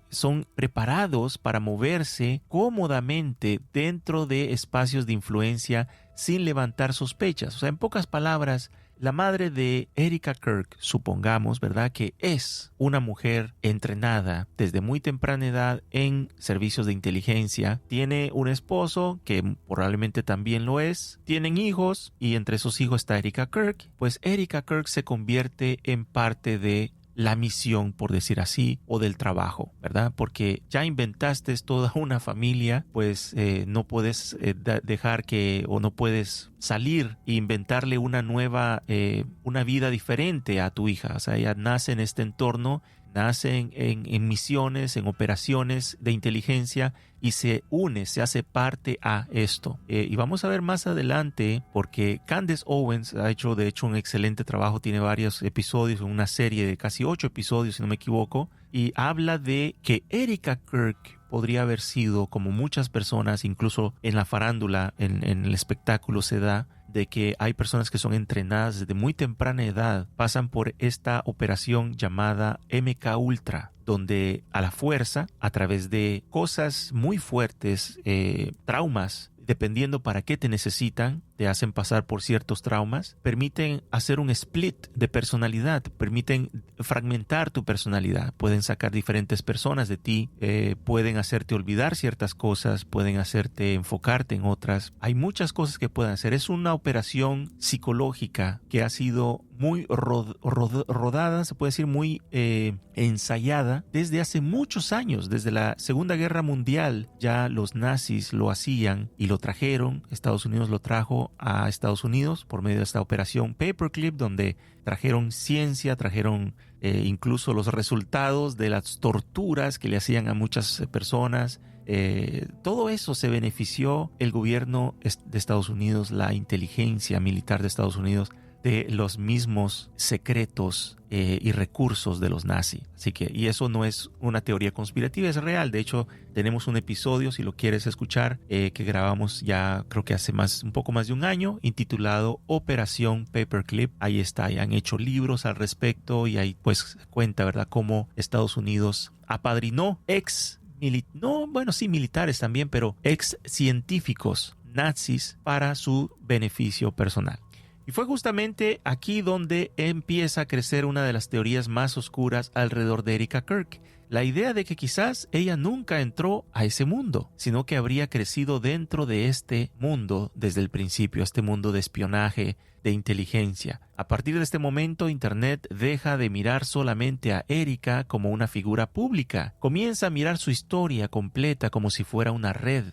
son preparados para moverse cómodamente dentro de espacios de influencia sin levantar sospechas. O sea, en pocas palabras, la madre de Erika Kirk, supongamos, ¿verdad?, que es una mujer entrenada desde muy temprana edad en servicios de inteligencia, tiene un esposo que probablemente también lo es, tienen hijos y entre esos hijos está Erika Kirk, pues Erika Kirk se convierte en parte de la misión, por decir así, o del trabajo, ¿verdad? Porque ya inventaste toda una familia, pues no puedes dejar que, o no puedes salir e inventarle una nueva, una vida diferente a tu hija. O sea, ella nace en este entorno, nace en misiones, en operaciones de inteligencia y se une, se hace parte a esto. Y vamos a ver más adelante, porque Candace Owens ha hecho de hecho un excelente trabajo, tiene varios episodios, una serie de casi 8 episodios si no me equivoco, y habla de que Erika Kirk podría haber sido, como muchas personas, incluso en la farándula, en el espectáculo se da, de que hay personas que son entrenadas desde muy temprana edad, pasan por esta operación llamada MK Ultra, donde a la fuerza, a través de cosas muy fuertes, traumas, dependiendo para qué te necesitan, te hacen pasar por ciertos traumas, permiten hacer un split de personalidad, permiten fragmentar tu personalidad, pueden sacar diferentes personas de ti, pueden hacerte olvidar ciertas cosas, pueden hacerte enfocarte en otras. Hay muchas cosas que pueden hacer. Es una operación psicológica que ha sido muy rodada, se puede decir muy ensayada desde hace muchos años. Desde la Segunda Guerra Mundial ya los nazis lo hacían y lo trajeron. Estados Unidos lo trajo a Estados Unidos por medio de esta operación Paperclip, donde trajeron ciencia, trajeron incluso los resultados de las torturas que le hacían a muchas personas. Todo eso se benefició el gobierno de Estados Unidos, la inteligencia militar de Estados Unidos, de los mismos secretos y recursos de los nazis. Así que, y eso no es una teoría conspirativa, es real. De hecho, tenemos un episodio, si lo quieres escuchar, que grabamos ya creo que hace un poco más de un año, intitulado Operación Paperclip. Ahí está, y han hecho libros al respecto y ahí pues cuenta, ¿verdad?, cómo Estados Unidos apadrinó militares también, pero ex científicos nazis para su beneficio personal. Y fue justamente aquí donde empieza a crecer una de las teorías más oscuras alrededor de Erika Kirk. La idea de que quizás ella nunca entró a ese mundo, sino que habría crecido dentro de este mundo desde el principio, este mundo de espionaje, de inteligencia. A partir de este momento, Internet deja de mirar solamente a Erika como una figura pública. Comienza a mirar su historia completa como si fuera una red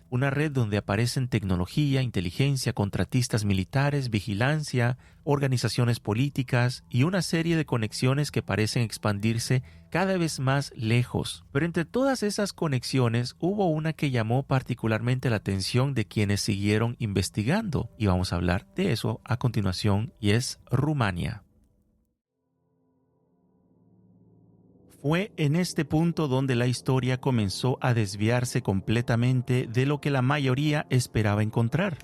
donde aparecen tecnología, inteligencia, contratistas militares, vigilancia, organizaciones políticas y una serie de conexiones que parecen expandirse cada vez más lejos. Pero entre todas esas conexiones hubo una que llamó particularmente la atención de quienes siguieron investigando, y vamos a hablar de eso a continuación, y es Rumania. Fue en este punto donde la historia comenzó a desviarse completamente de lo que la mayoría esperaba encontrar.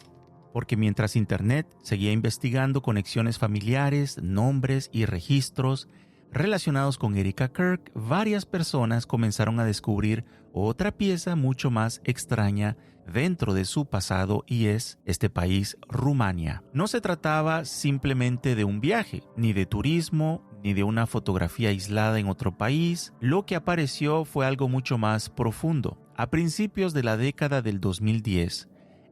Porque mientras Internet seguía investigando conexiones familiares, nombres y registros relacionados con Erika Kirk, varias personas comenzaron a descubrir otra pieza mucho más extraña dentro de su pasado, y es este país, Rumania. No se trataba simplemente de un viaje, ni de turismo, ni de una fotografía aislada en otro país. Lo que apareció fue algo mucho más profundo. A principios de la década del 2010,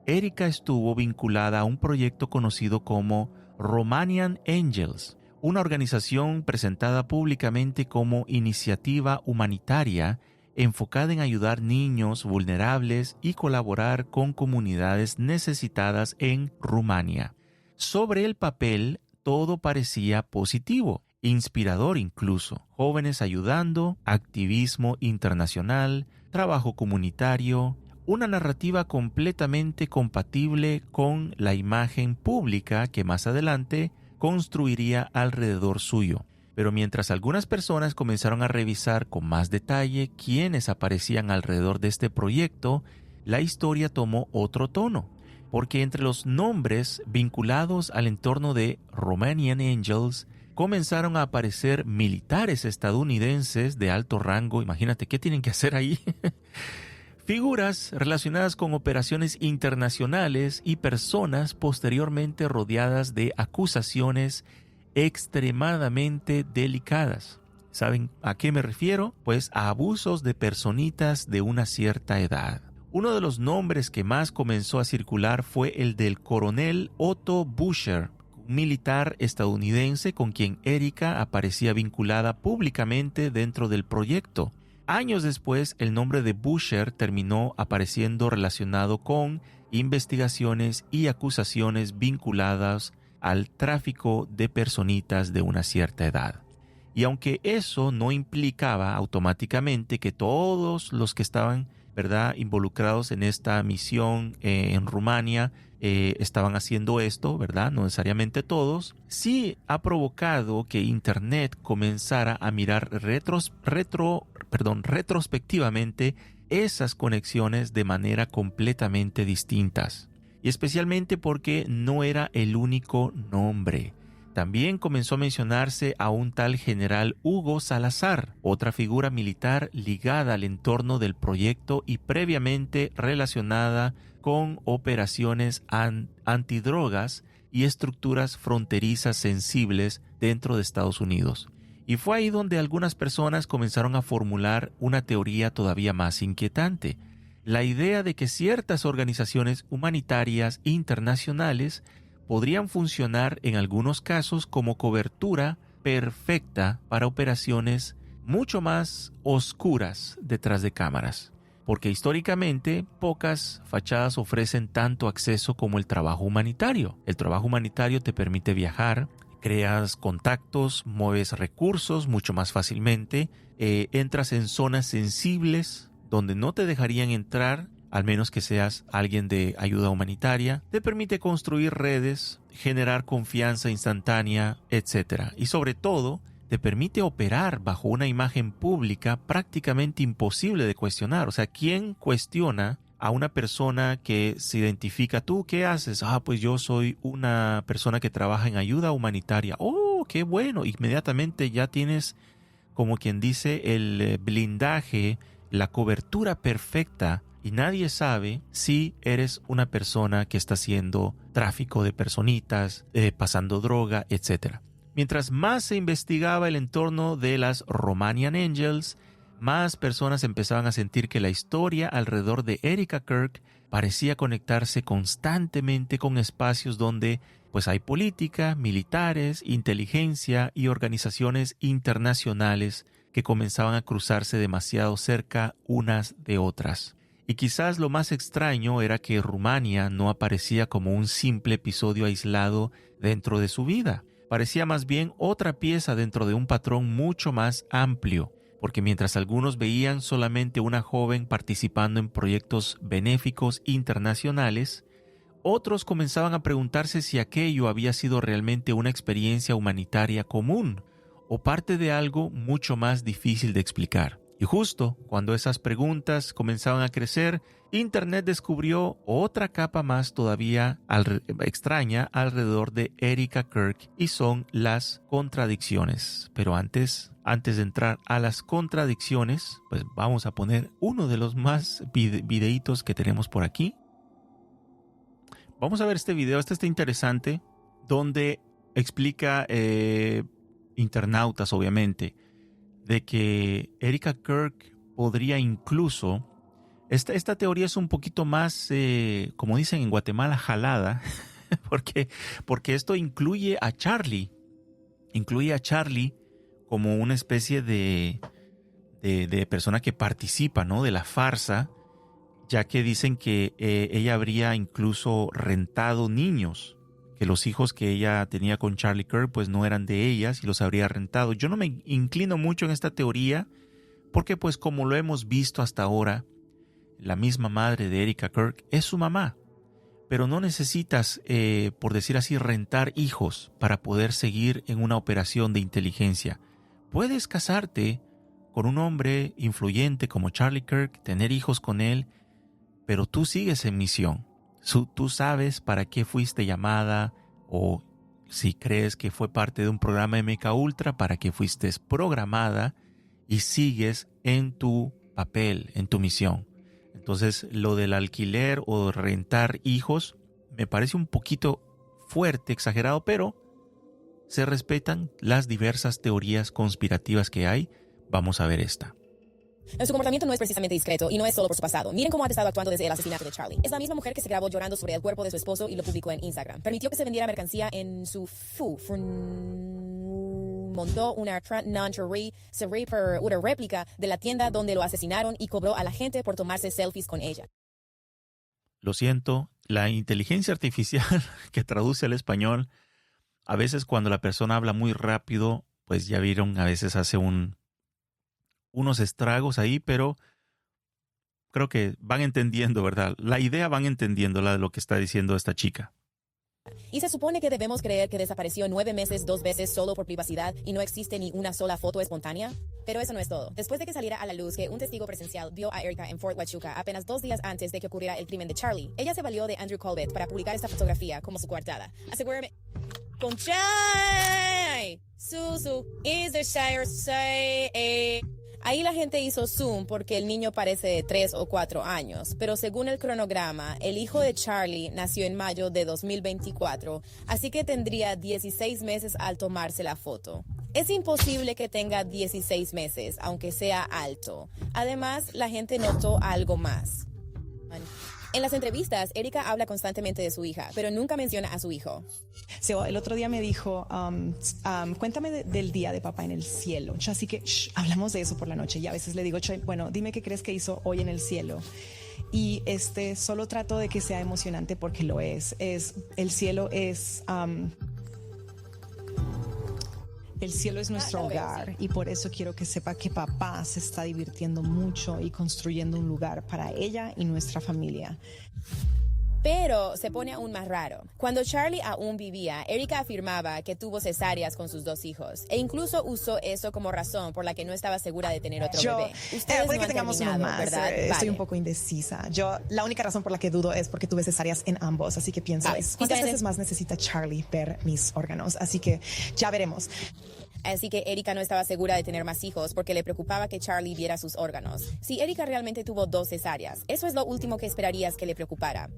Erika estuvo vinculada a un proyecto conocido como Romanian Angels, una organización presentada públicamente como iniciativa humanitaria enfocada en ayudar niños vulnerables y colaborar con comunidades necesitadas en Rumania. Sobre el papel, todo parecía positivo, inspirador incluso. Jóvenes ayudando, activismo internacional, trabajo comunitario, una narrativa completamente compatible con la imagen pública que más adelante construiría alrededor suyo. Pero mientras algunas personas comenzaron a revisar con más detalle quiénes aparecían alrededor de este proyecto, la historia tomó otro tono, porque entre los nombres vinculados al entorno de Romanian Angels comenzaron a aparecer militares estadounidenses de alto rango. Imagínate, ¿qué tienen que hacer ahí? Figuras relacionadas con operaciones internacionales y personas posteriormente rodeadas de acusaciones extremadamente delicadas. ¿Saben a qué me refiero? Pues a abusos de personitas de una cierta edad. Uno de los nombres que más comenzó a circular fue el del coronel Otto Buscher, un militar estadounidense con quien Erika aparecía vinculada públicamente dentro del proyecto. Años después, el nombre de Buscher terminó apareciendo relacionado con investigaciones y acusaciones vinculadas al tráfico de personitas de una cierta edad. Y aunque eso no implicaba automáticamente que todos los que estaban, ¿verdad?, involucrados en esta misión en Rumania estaban haciendo esto, ¿verdad?, no necesariamente todos, sí ha provocado que Internet comenzara a mirar retrospectivamente esas conexiones de manera completamente distintas. Y especialmente porque no era el único nombre. También comenzó a mencionarse a un tal general Hugo Salazar, otra figura militar ligada al entorno del proyecto y previamente relacionada con operaciones antidrogas y estructuras fronterizas sensibles dentro de Estados Unidos. Y fue ahí donde algunas personas comenzaron a formular una teoría todavía más inquietante. La idea de que ciertas organizaciones humanitarias internacionales podrían funcionar en algunos casos como cobertura perfecta para operaciones mucho más oscuras detrás de cámaras. Porque históricamente pocas fachadas ofrecen tanto acceso como el trabajo humanitario. El trabajo humanitario te permite viajar, creas contactos, mueves recursos mucho más fácilmente, entras en zonas sensibles donde no te dejarían entrar, al menos que seas alguien de ayuda humanitaria, te permite construir redes, generar confianza instantánea, etc. Y sobre todo, te permite operar bajo una imagen pública prácticamente imposible de cuestionar. O sea, ¿quién cuestiona a una persona que se identifica? ¿Tú qué haces? Pues yo soy una persona que trabaja en ayuda humanitaria. ¡Oh, qué bueno! Inmediatamente ya tienes, como quien dice, el blindaje, la cobertura perfecta y nadie sabe si eres una persona que está haciendo tráfico de personitas, pasando droga, etc. Mientras más se investigaba el entorno de las Romanian Angels, más personas empezaban a sentir que la historia alrededor de Erika Kirk parecía conectarse constantemente con espacios donde pues hay política, militares, inteligencia y organizaciones internacionales que comenzaban a cruzarse demasiado cerca unas de otras. Y quizás lo más extraño era que Rumania no aparecía como un simple episodio aislado dentro de su vida. Parecía más bien otra pieza dentro de un patrón mucho más amplio, porque mientras algunos veían solamente una joven participando en proyectos benéficos internacionales, otros comenzaban a preguntarse si aquello había sido realmente una experiencia humanitaria común o parte de algo mucho más difícil de explicar. Y justo cuando esas preguntas comenzaban a crecer, Internet descubrió otra capa más todavía extraña alrededor de Erika Kirk, y son las contradicciones. Pero antes de entrar a las contradicciones, pues vamos a poner uno de los más videitos que tenemos por aquí. Vamos a ver este video, este está interesante, donde explica internautas, obviamente, de que Erika Kirk podría incluso... Esta teoría es un poquito más, como dicen en Guatemala, jalada, porque esto incluye a Charlie. Incluye a Charlie como una especie de persona que participa, ¿no?, de la farsa, ya que dicen que ella habría incluso rentado niños, que los hijos que ella tenía con Charlie Kirk pues no eran de ellas y los habría rentado. Yo no me inclino mucho en esta teoría porque pues como lo hemos visto hasta ahora, la misma madre de Erika Kirk es su mamá, pero no necesitas, por decir así, rentar hijos para poder seguir en una operación de inteligencia. Puedes casarte con un hombre influyente como Charlie Kirk, tener hijos con él, pero tú sigues en misión. Tú sabes para qué fuiste llamada, o si crees que fue parte de un programa MK Ultra, para qué fuiste programada, y sigues en tu papel, en tu misión. Entonces, lo del alquiler o rentar hijos me parece un poquito fuerte, exagerado, pero se respetan las diversas teorías conspirativas que hay. Vamos a ver esta. Su comportamiento no es precisamente discreto y no es solo por su pasado. Miren cómo ha estado actuando desde el asesinato de Charlie. Es la misma mujer que se grabó llorando sobre el cuerpo de su esposo y lo publicó en Instagram. Permitió que se vendiera mercancía en su montó una lingerie por una réplica de la tienda donde lo asesinaron y cobró a la gente por tomarse selfies con ella. Lo siento, la inteligencia artificial que traduce al español, a veces cuando la persona habla muy rápido, pues ya vieron, a veces hace unos estragos ahí, pero creo que van entendiendo, ¿verdad? La idea van entendiendo la de lo que está diciendo esta chica. Y se supone que debemos creer que desapareció 9 meses 2 veces solo por privacidad y no existe ni una sola foto espontánea. Pero eso no es todo. Después de que saliera a la luz que un testigo presencial vio a Erika en Fort Huachuca apenas 2 días antes de que ocurriera el crimen de Charlie, ella se valió de Andrew Colbert para publicar esta fotografía como su coartada. Asegúrame. Con Chai, Susu, is the Shire say. Ahí la gente hizo zoom porque el niño parece de 3 o 4 años, pero según el cronograma, el hijo de Charlie nació en mayo de 2024, así que tendría 16 meses al tomarse la foto. Es imposible que tenga 16 meses, aunque sea alto. Además, la gente notó algo más. En las entrevistas, Erika habla constantemente de su hija, pero nunca menciona a su hijo. El otro día me dijo, cuéntame del día de papá en el cielo. Así que hablamos de eso por la noche y a veces le digo, bueno, dime qué crees que hizo hoy en el cielo. Y solo trato de que sea emocionante porque lo es. El cielo es... El cielo es nuestro hogar y por eso quiero que sepa que papá se está divirtiendo mucho y construyendo un lugar para ella y nuestra familia. Pero se pone aún más raro. Cuando Charlie aún vivía, Erika afirmaba que tuvo cesáreas con sus 2 hijos e incluso usó eso como razón por la que no estaba segura de tener otro bebé. Ustedes puede no que tengamos uno más, ¿verdad? Estoy un poco indecisa. La única razón por la que dudo es porque tuve cesáreas en ambos, así que pienso, ¿cuántas veces más necesita Charlie ver mis órganos? Así que ya veremos. Así que Erika no estaba segura de tener más hijos porque le preocupaba que Charlie viera sus órganos. Si Erika realmente tuvo 2 cesáreas, eso es lo último que esperarías que le preocupara.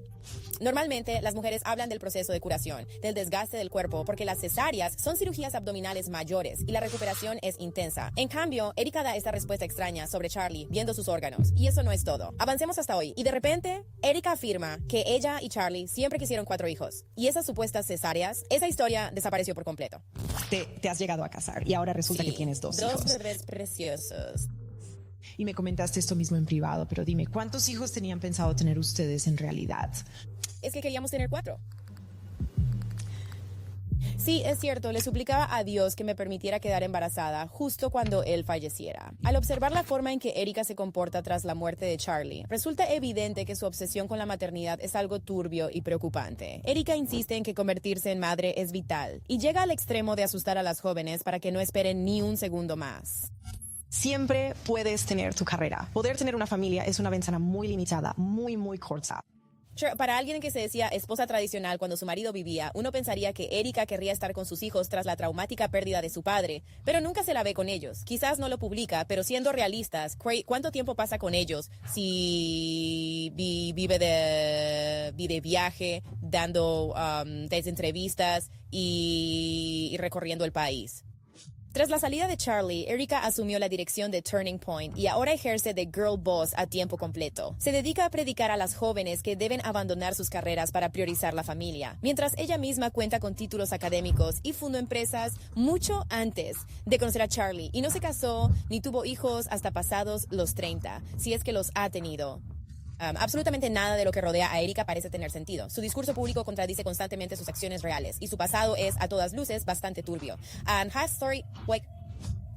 Normalmente, las mujeres hablan del proceso de curación, del desgaste del cuerpo, porque las cesáreas son cirugías abdominales mayores y la recuperación es intensa. En cambio, Erika da esta respuesta extraña sobre Charlie viendo sus órganos. Y eso no es todo. Avancemos hasta hoy. Y de repente, Erika afirma que ella y Charlie siempre quisieron 4 hijos. Y esas supuestas cesáreas, esa historia desapareció por completo. Te has llegado a casar y ahora resulta que tienes 2 hijos. 2 bebés preciosos. Y me comentaste esto mismo en privado, pero dime, ¿cuántos hijos tenían pensado tener ustedes en realidad? Es que queríamos tener 4. Sí, es cierto, le suplicaba a Dios que me permitiera quedar embarazada justo cuando él falleciera. Al observar la forma en que Erika se comporta tras la muerte de Charlie, resulta evidente que su obsesión con la maternidad es algo turbio y preocupante. Erika insiste en que convertirse en madre es vital y llega al extremo de asustar a las jóvenes para que no esperen ni un segundo más. Siempre puedes tener tu carrera. Poder tener una familia es una ventana muy limitada, muy, muy corta. Para alguien que se decía esposa tradicional cuando su marido vivía, uno pensaría que Erika querría estar con sus hijos tras la traumática pérdida de su padre, pero nunca se la ve con ellos. Quizás no lo publica, pero siendo realistas, ¿cuánto tiempo pasa con ellos si vive de viaje, dando entrevistas y recorriendo el país? Tras la salida de Charlie, Erika asumió la dirección de Turning Point y ahora ejerce de girl boss a tiempo completo. Se dedica a predicar a las jóvenes que deben abandonar sus carreras para priorizar la familia, mientras ella misma cuenta con títulos académicos y fundó empresas mucho antes de conocer a Charlie y no se casó ni tuvo hijos hasta pasados los 30, si es que los ha tenido. Absolutamente nada de lo que rodea a Erika parece tener sentido. Su discurso público contradice constantemente sus acciones reales y su pasado es, a todas luces, bastante turbio.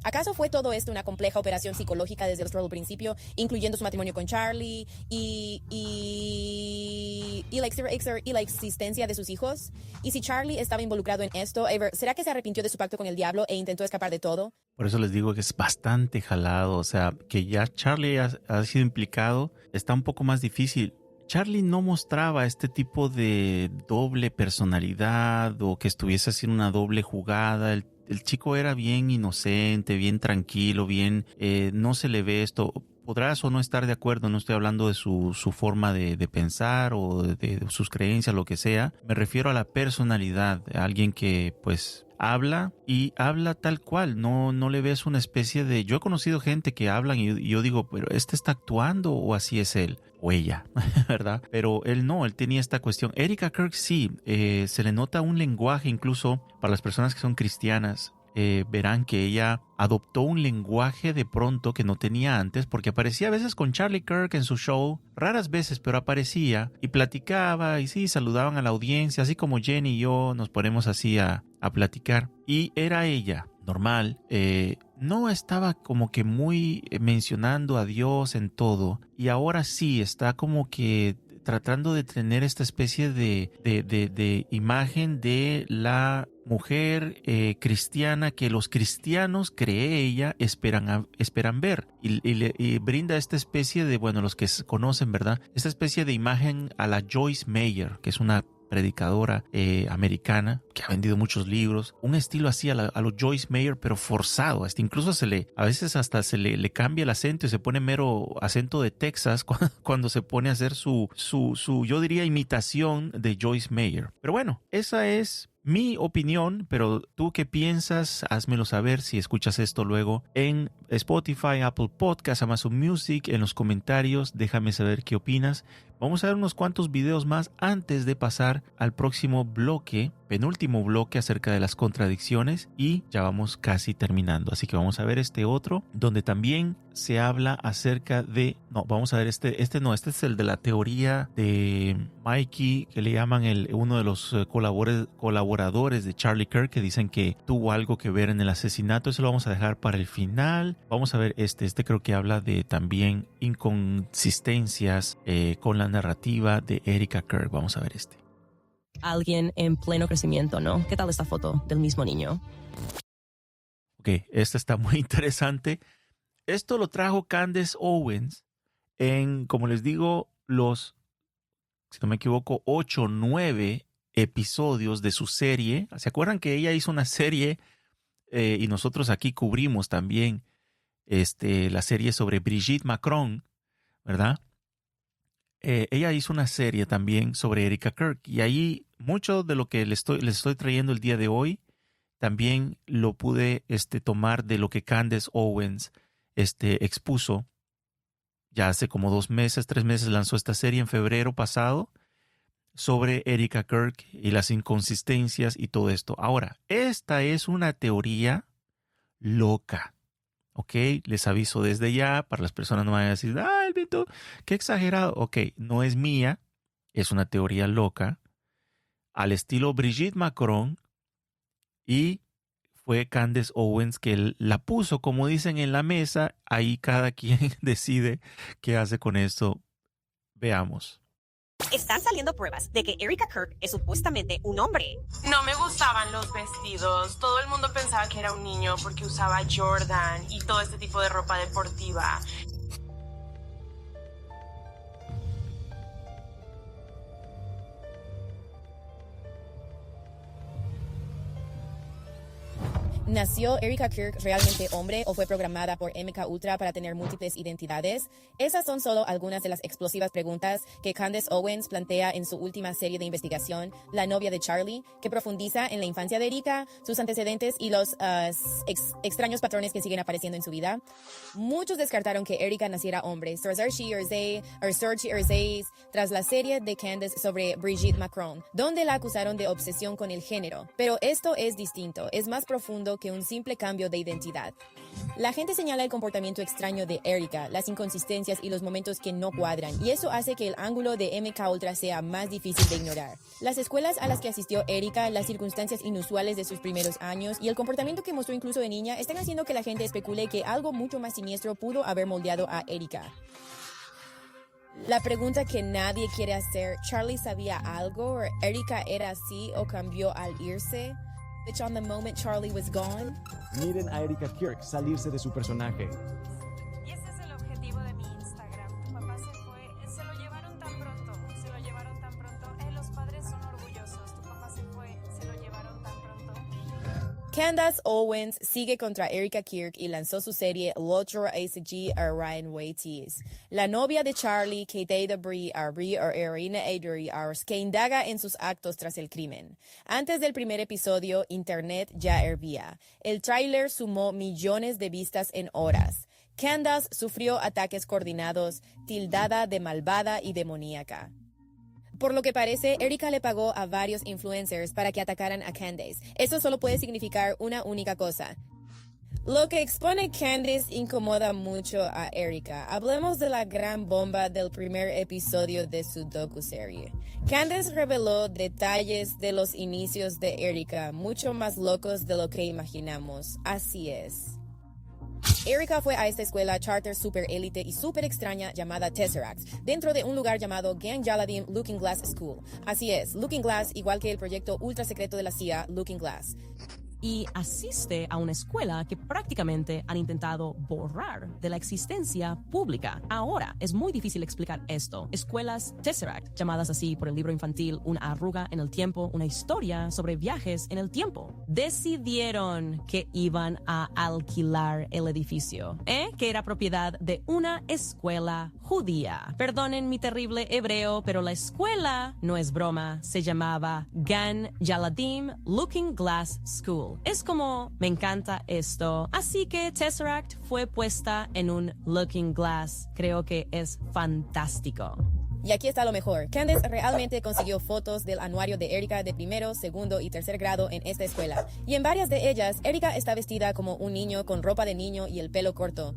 ¿Acaso fue todo esto una compleja operación psicológica desde el principio, incluyendo su matrimonio con Charlie y la existencia de sus hijos? Y si Charlie estaba involucrado en esto, ¿será que se arrepintió de su pacto con el diablo e intentó escapar de todo? Por eso les digo que es bastante jalado, o sea, que ya Charlie ha sido implicado, está un poco más difícil. Charlie no mostraba este tipo de doble personalidad o que estuviese haciendo una doble jugada. El chico era bien inocente, bien tranquilo, no se le ve esto. Podrás o no estar de acuerdo, no estoy hablando de su forma de pensar o de sus creencias, lo que sea. Me refiero a la personalidad, a alguien que pues habla y habla tal cual, no le ves una especie de... Yo he conocido gente que hablan y yo digo, pero ¿este está actuando o así es él? O ella, ¿verdad? Pero él no, él tenía esta cuestión. Erika Kirk sí, se le nota un lenguaje incluso para las personas que son cristianas. Verán que ella adoptó un lenguaje de pronto que no tenía antes, porque aparecía a veces con Charlie Kirk en su show, raras veces, pero aparecía y platicaba y sí, saludaban a la audiencia, así como Jenny y yo nos ponemos así a platicar. Y era ella, normal, no estaba como que muy mencionando a Dios en todo, y ahora sí está como que tratando de tener esta especie de imagen de la mujer cristiana que los cristianos, cree ella, esperan ver. Y brinda esta especie de, bueno, los que conocen, ¿verdad? Esta especie de imagen a la Joyce Meyer, que es una predicadora americana que ha vendido muchos libros, un estilo así a los Joyce Meyer, pero forzado. Incluso a veces hasta se le cambia el acento y se pone mero acento de Texas cuando se pone a hacer su yo diría imitación de Joyce Meyer. Pero bueno, esa es mi opinión, pero ¿tú qué piensas? Házmelo saber si escuchas esto luego en Spotify, Apple Podcasts, Amazon Music, en los comentarios. Déjame saber qué opinas. Vamos a ver unos cuantos videos más antes de pasar al próximo bloque, penúltimo bloque acerca de las contradicciones, y ya vamos casi terminando. Así que vamos a ver este otro, donde también se habla acerca de... No, vamos a ver este es el de la teoría de Mikey, que le llaman uno de los colaboradores de Charlie Kirk, que dicen que tuvo algo que ver en el asesinato. Eso lo vamos a dejar para el final. Vamos a ver este creo que habla de también inconsistencias con la narrativa de Erika Kirk. Vamos a ver este. Alguien en pleno crecimiento, ¿no? ¿Qué tal esta foto del mismo niño? Ok, esta está muy interesante. Esto lo trajo Candace Owens en, como les digo, si no me equivoco, 8 o 9 episodios de su serie. ¿Se acuerdan que ella hizo una serie y nosotros aquí cubrimos también la serie sobre Brigitte Macron, ¿verdad? Ella hizo una serie también sobre Erika Kirk y ahí mucho de lo que les estoy trayendo el día de hoy también lo pude tomar de lo que Candace Owens expuso. Ya hace como 2 meses, 3 meses lanzó esta serie en febrero pasado sobre Erika Kirk y las inconsistencias y todo esto. Ahora, esta es una teoría loca. Ok, les aviso desde ya, para las personas no van a decir, el Vito, qué exagerado. Ok, no es mía, es una teoría loca, al estilo Brigitte Macron, y fue Candace Owens que la puso, como dicen, en la mesa. Ahí cada quien decide qué hace con esto. Veamos. Están saliendo pruebas de que Erika Kirk es supuestamente un hombre. No me gustaban los vestidos. Todo el mundo pensaba que era un niño porque usaba Jordan y todo este tipo de ropa deportiva. ¿Nació Erika Kirk realmente hombre o fue programada por MK Ultra para tener múltiples identidades? Esas son solo algunas de las explosivas preguntas que Candace Owens plantea en su última serie de investigación, La novia de Charlie, que profundiza en la infancia de Erika, sus antecedentes y los extraños patrones que siguen apareciendo en su vida. Muchos descartaron que Erika naciera hombre, Saoirse Erzéiz, tras la serie de Candace sobre Brigitte Macron, donde la acusaron de obsesión con el género. Pero esto es distinto, es más profundo que un simple cambio de identidad. La gente señala el comportamiento extraño de Erika, las inconsistencias y los momentos que no cuadran, y eso hace que el ángulo de MK Ultra sea más difícil de ignorar. Las escuelas a las que asistió Erika, las circunstancias inusuales de sus primeros años y el comportamiento que mostró incluso de niña están haciendo que la gente especule que algo mucho más siniestro pudo haber moldeado a Erika. La pregunta que nadie quiere hacer, ¿Charlie sabía algo? ¿O Erika era así o cambió al irse? On the moment Charlie was gone. Miren a Erika Kirk salirse de su personaje. Y ese es el objetivo de mi Instagram. Tu papá se fue, se lo llevaron tan pronto. Los padres son orgullosos. Tu papá se fue, se lo llevaron tan pronto. Candace Owens sigue contra Erika Kirk y lanzó su serie L'autre ACG a Ryan Waiters, la novia de Charlie, que de Brie Irina Adri que indaga en sus actos tras el crimen. Antes del primer episodio, Internet ya hervía. El tráiler sumó millones de vistas en horas. Candace sufrió ataques coordinados, tildada de malvada y demoníaca. Por lo que parece, Erika le pagó a varios influencers para que atacaran a Candace. Eso solo puede significar una única cosa. Lo que expone Candace incomoda mucho a Erika. Hablemos de la gran bomba del primer episodio de su docuserie. Candace reveló detalles de los inicios de Erika, mucho más locos de lo que imaginamos. Así es. Erika fue a esta escuela charter super élite y super extraña llamada Tesseract, dentro de un lugar llamado Gang Jaladim Looking Glass School. Así es, Looking Glass, igual que el proyecto ultra secreto de la CIA, Looking Glass. Y asiste a una escuela que prácticamente han intentado borrar de la existencia pública. Ahora es muy difícil explicar esto. Escuelas Tesseract, llamadas así por el libro infantil Una arruga en el tiempo, una historia sobre viajes en el tiempo. Decidieron que iban a alquilar el edificio, que era propiedad de una escuela judía. Perdonen mi terrible hebreo, pero la escuela, no es broma, se llamaba Gan Jaladim Looking Glass School. Es como, me encanta esto. Así que Tesseract fue puesta en un Looking Glass. Creo que es fantástico. Y aquí está lo mejor. Candace realmente consiguió fotos del anuario de Erika de primero, segundo y tercer grado en esta escuela. Y en varias de ellas, Erika está vestida como un niño con ropa de niño y el pelo corto.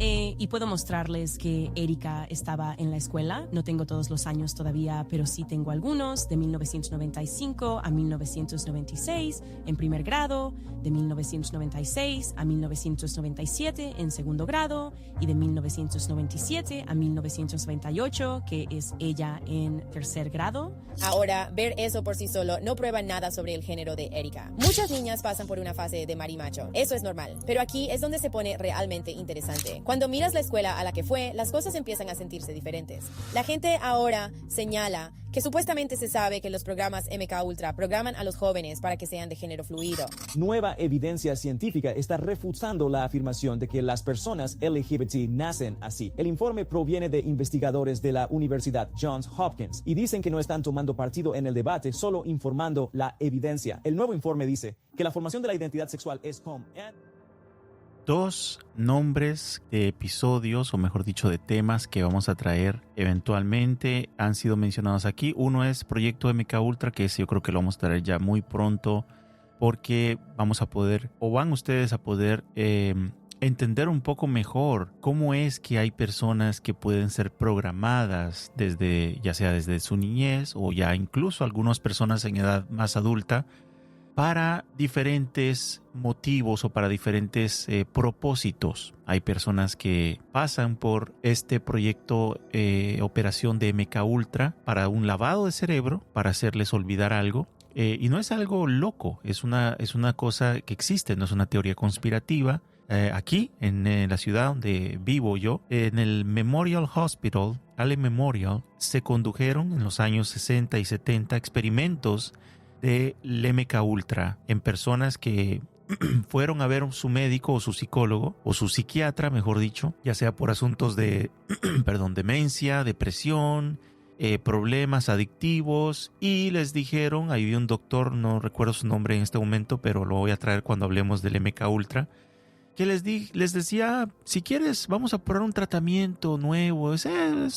Y puedo mostrarles que Erika estaba en la escuela. No tengo todos los años todavía, pero sí tengo algunos, de 1995 a 1996 en primer grado, de 1996 a 1997 en segundo grado y de 1997 a 1998, que es ella en tercer grado. Ahora, ver eso por sí solo no prueba nada sobre el género de Erika. Muchas niñas pasan por una fase de marimacho. Eso es normal. Pero aquí es donde se pone realmente interesante. Cuando miras la escuela a la que fue, las cosas empiezan a sentirse diferentes. La gente ahora señala que supuestamente se sabe que los programas MKUltra programan a los jóvenes para que sean de género fluido. Nueva evidencia científica está refutando la afirmación de que las personas LGBT nacen así. El informe proviene de investigadores de la Universidad Johns Hopkins y dicen que no están tomando partido en el debate, solo informando la evidencia. El nuevo informe dice que la formación de la identidad sexual es como... Dos nombres de episodios, o mejor dicho, de temas que vamos a traer eventualmente han sido mencionados aquí. Uno es Proyecto MKUltra, que ese yo creo que lo vamos a traer ya muy pronto, porque vamos a poder, o van ustedes a poder entender un poco mejor cómo es que hay personas que pueden ser programadas desde, ya sea desde su niñez o ya incluso algunas personas en edad más adulta, para diferentes motivos o para diferentes propósitos. Hay personas que pasan por este proyecto operación de MKUltra para un lavado de cerebro, para hacerles olvidar algo. Y no es algo loco, es una cosa que existe, no es una teoría conspirativa. Aquí, en la ciudad donde vivo yo, en el Memorial Hospital, Allen Memorial, se condujeron en los años 60 y 70 experimentos del MKUltra en personas que fueron a ver a su médico o su psicólogo o su psiquiatra, mejor dicho, ya sea por asuntos de demencia, depresión, problemas adictivos, y les dijeron, ahí vi un doctor, no recuerdo su nombre en este momento, pero lo voy a traer cuando hablemos del MKUltra, que les decía, si quieres vamos a probar un tratamiento nuevo, es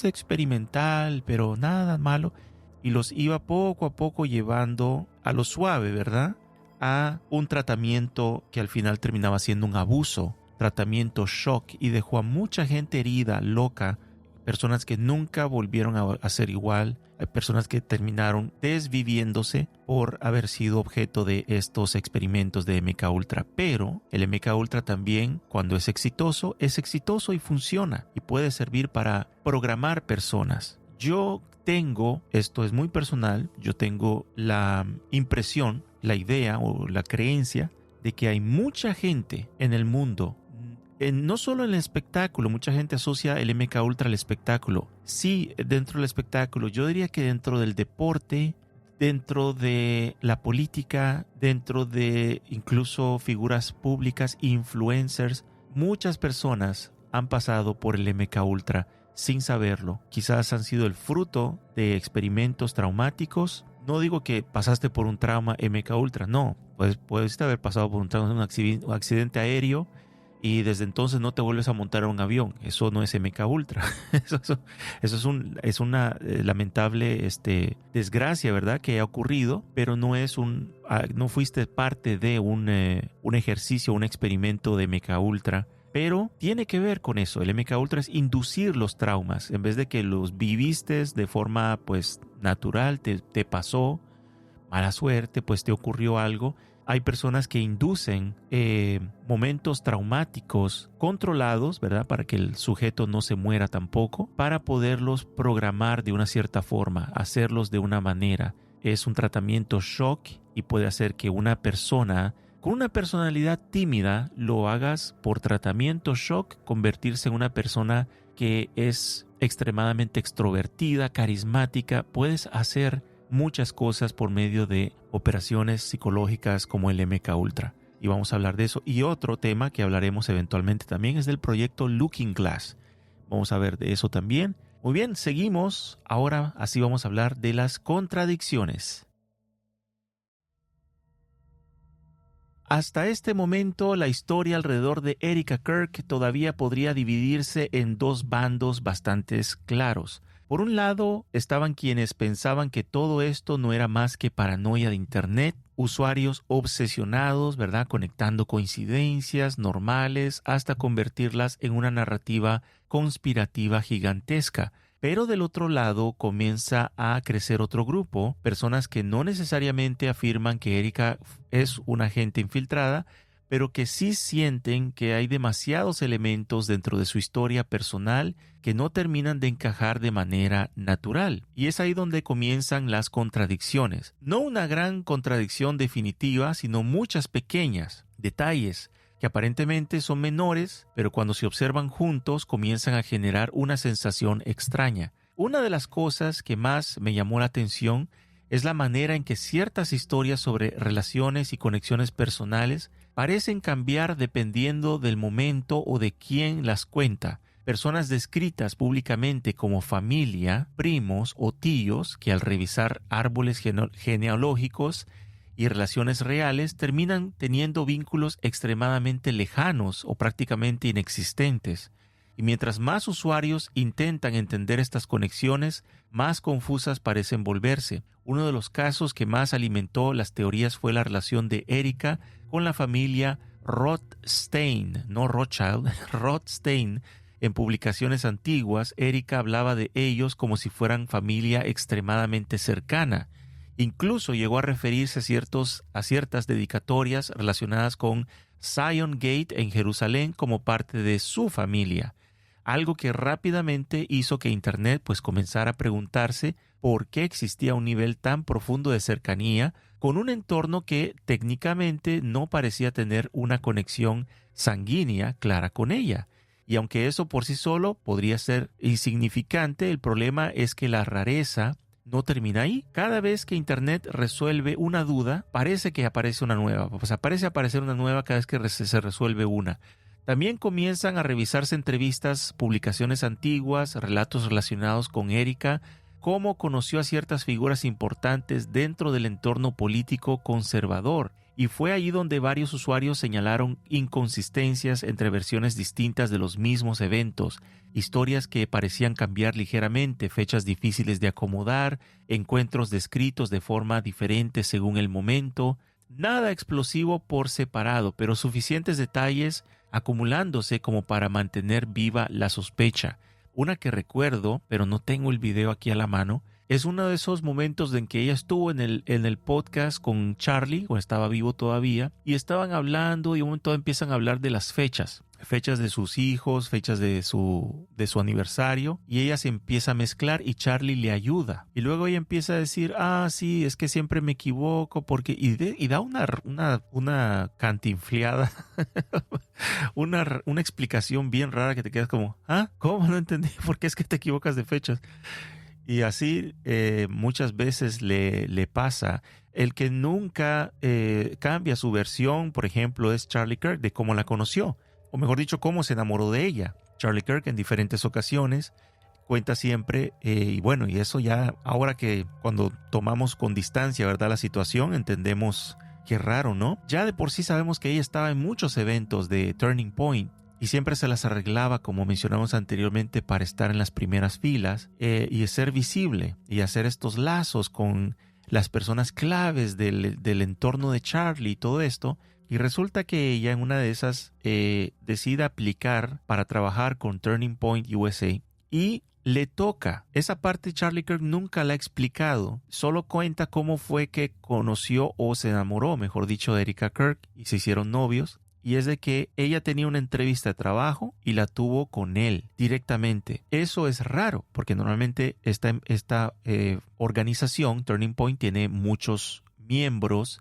experimental, pero nada malo. Y los iba poco a poco llevando a lo suave, ¿verdad? A un tratamiento que al final terminaba siendo un abuso, tratamiento shock, y dejó a mucha gente herida, loca, personas que nunca volvieron a ser igual, hay personas que terminaron desviviéndose por haber sido objeto de estos experimentos de MKUltra. Pero el MKUltra también, cuando es exitoso y funciona y puede servir para programar personas. Yo tengo, esto es muy personal, yo tengo la impresión, la idea o la creencia de que hay mucha gente en el mundo, no solo en el espectáculo, mucha gente asocia el MKUltra al espectáculo. Sí, dentro del espectáculo, yo diría que dentro del deporte, dentro de la política, dentro de incluso figuras públicas, influencers, muchas personas han pasado por el MKUltra sin saberlo. Quizás han sido el fruto de experimentos traumáticos. No digo que pasaste por un trauma MKUltra, no. Puedes haber pasado por un trauma, un accidente aéreo, y desde entonces no te vuelves a montar a un avión. Eso no es MKUltra. Eso es una lamentable desgracia, ¿verdad?, que ha ocurrido, pero no fuiste parte de un ejercicio, un experimento de MKUltra. Pero tiene que ver con eso. El MKUltra es inducir los traumas. En vez de que los viviste de forma natural, te pasó mala suerte, te ocurrió algo. Hay personas que inducen momentos traumáticos controlados, ¿verdad?, para que el sujeto no se muera tampoco, para poderlos programar de una cierta forma, hacerlos de una manera. Es un tratamiento shock y puede hacer que una persona con una personalidad tímida lo hagas por tratamiento shock, convertirse en una persona que es extremadamente extrovertida, carismática. Puedes hacer muchas cosas por medio de operaciones psicológicas como el MKUltra. Y vamos a hablar de eso. Y otro tema que hablaremos eventualmente también es del proyecto Looking Glass. Vamos a ver de eso también. Muy bien, seguimos. Ahora así vamos a hablar de las contradicciones. Hasta este momento, la historia alrededor de Erika Kirk todavía podría dividirse en dos bandos bastante claros. Por un lado, estaban quienes pensaban que todo esto no era más que paranoia de Internet, usuarios obsesionados, ¿verdad?, conectando coincidencias normales hasta convertirlas en una narrativa conspirativa gigantesca. Pero del otro lado comienza a crecer otro grupo, personas que no necesariamente afirman que Erika es una agente infiltrada, pero que sí sienten que hay demasiados elementos dentro de su historia personal que no terminan de encajar de manera natural. Y es ahí donde comienzan las contradicciones. No una gran contradicción definitiva, sino muchas pequeñas detalles que aparentemente son menores, pero cuando se observan juntos comienzan a generar una sensación extraña. Una de las cosas que más me llamó la atención es la manera en que ciertas historias sobre relaciones y conexiones personales parecen cambiar dependiendo del momento o de quién las cuenta. Personas descritas públicamente como familia, primos o tíos que al revisar árboles genealógicos y relaciones reales terminan teniendo vínculos extremadamente lejanos o prácticamente inexistentes. Y mientras más usuarios intentan entender estas conexiones, más confusas parecen volverse. Uno de los casos que más alimentó las teorías fue la relación de Erika con la familia Rothstein, no Rothschild, Rothstein. En publicaciones antiguas, Erika hablaba de ellos como si fueran familia extremadamente cercana. Incluso llegó a referirse a ciertas dedicatorias relacionadas con Zion Gate en Jerusalén como parte de su familia. Algo que rápidamente hizo que Internet comenzara a preguntarse por qué existía un nivel tan profundo de cercanía con un entorno que técnicamente no parecía tener una conexión sanguínea clara con ella. Y aunque eso por sí solo podría ser insignificante, el problema es que la rareza no termina ahí. Cada vez que Internet resuelve una duda, parece que aparece una nueva. Parece aparecer una nueva cada vez que se resuelve una. También comienzan a revisarse entrevistas, publicaciones antiguas, relatos relacionados con Erika, cómo conoció a ciertas figuras importantes dentro del entorno político conservador. Y fue allí donde varios usuarios señalaron inconsistencias entre versiones distintas de los mismos eventos, historias que parecían cambiar ligeramente, fechas difíciles de acomodar, encuentros descritos de forma diferente según el momento. Nada explosivo por separado, pero suficientes detalles acumulándose como para mantener viva la sospecha. Una que recuerdo, pero no tengo el video aquí a la mano, es uno de esos momentos en que ella estuvo en el podcast con Charlie, cuando estaba vivo todavía, y estaban hablando y un momento empiezan a hablar de las fechas de sus hijos, fechas de su aniversario, y ella se empieza a mezclar y Charlie le ayuda. Y luego ella empieza a decir, sí, es que siempre me equivoco, porque y da una cantinfleada, una explicación bien rara que te quedas como, ¿cómo? No entendí, ¿por qué es que te equivocas de fechas? Y así muchas veces le pasa. El que nunca cambia su versión, por ejemplo, es Charlie Kirk, de cómo la conoció, o mejor dicho, cómo se enamoró de ella. Charlie Kirk en diferentes ocasiones cuenta siempre, y eso ya, ahora que cuando tomamos con distancia, ¿verdad?, la situación, entendemos qué raro, ¿no? Ya de por sí sabemos que ella estaba en muchos eventos de Turning Point, y siempre se las arreglaba, como mencionamos anteriormente, para estar en las primeras filas y ser visible y hacer estos lazos con las personas claves del entorno de Charlie y todo esto. Y resulta que ella en una de esas decide aplicar para trabajar con Turning Point USA y le toca. Esa parte Charlie Kirk nunca la ha explicado. Solo cuenta cómo fue que conoció o se enamoró, mejor dicho, de Erika Kirk y se hicieron novios. Y es de que ella tenía una entrevista de trabajo y la tuvo con él directamente. Eso es raro, porque normalmente esta organización, Turning Point, tiene muchos miembros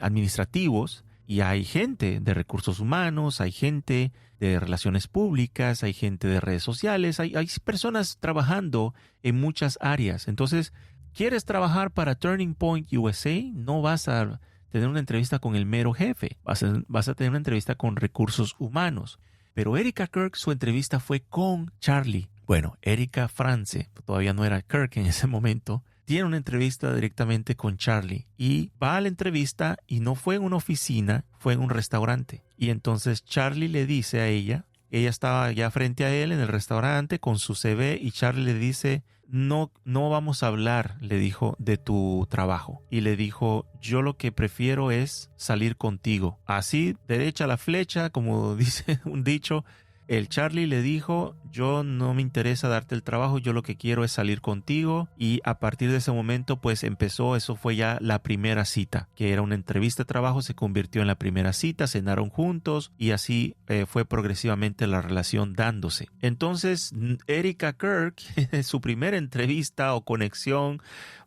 administrativos, y hay gente de recursos humanos, hay gente de relaciones públicas, hay gente de redes sociales, hay personas trabajando en muchas áreas. Entonces, ¿quieres trabajar para Turning Point USA? No vas a tener una entrevista con el mero jefe, vas a tener una entrevista con recursos humanos. Pero Erika Kirk, su entrevista fue con Charlie. Bueno, Erika France, todavía no era Kirk en ese momento, tiene una entrevista directamente con Charlie y va a la entrevista y no fue en una oficina, fue en un restaurante. Y entonces Charlie le dice a ella estaba ya frente a él en el restaurante con su CV y Charlie le dice, no vamos a hablar, le dijo, de tu trabajo. Y le dijo, yo lo que prefiero es salir contigo. Así, derecha la flecha, como dice un dicho, El Charlie le dijo, yo no me interesa darte el trabajo, yo lo que quiero es salir contigo. Y a partir de ese momento pues eso fue ya la primera cita, que era una entrevista de trabajo, se convirtió en la primera cita, cenaron juntos y así fue progresivamente la relación dándose. Entonces Erika Kirk, su primera entrevista o conexión,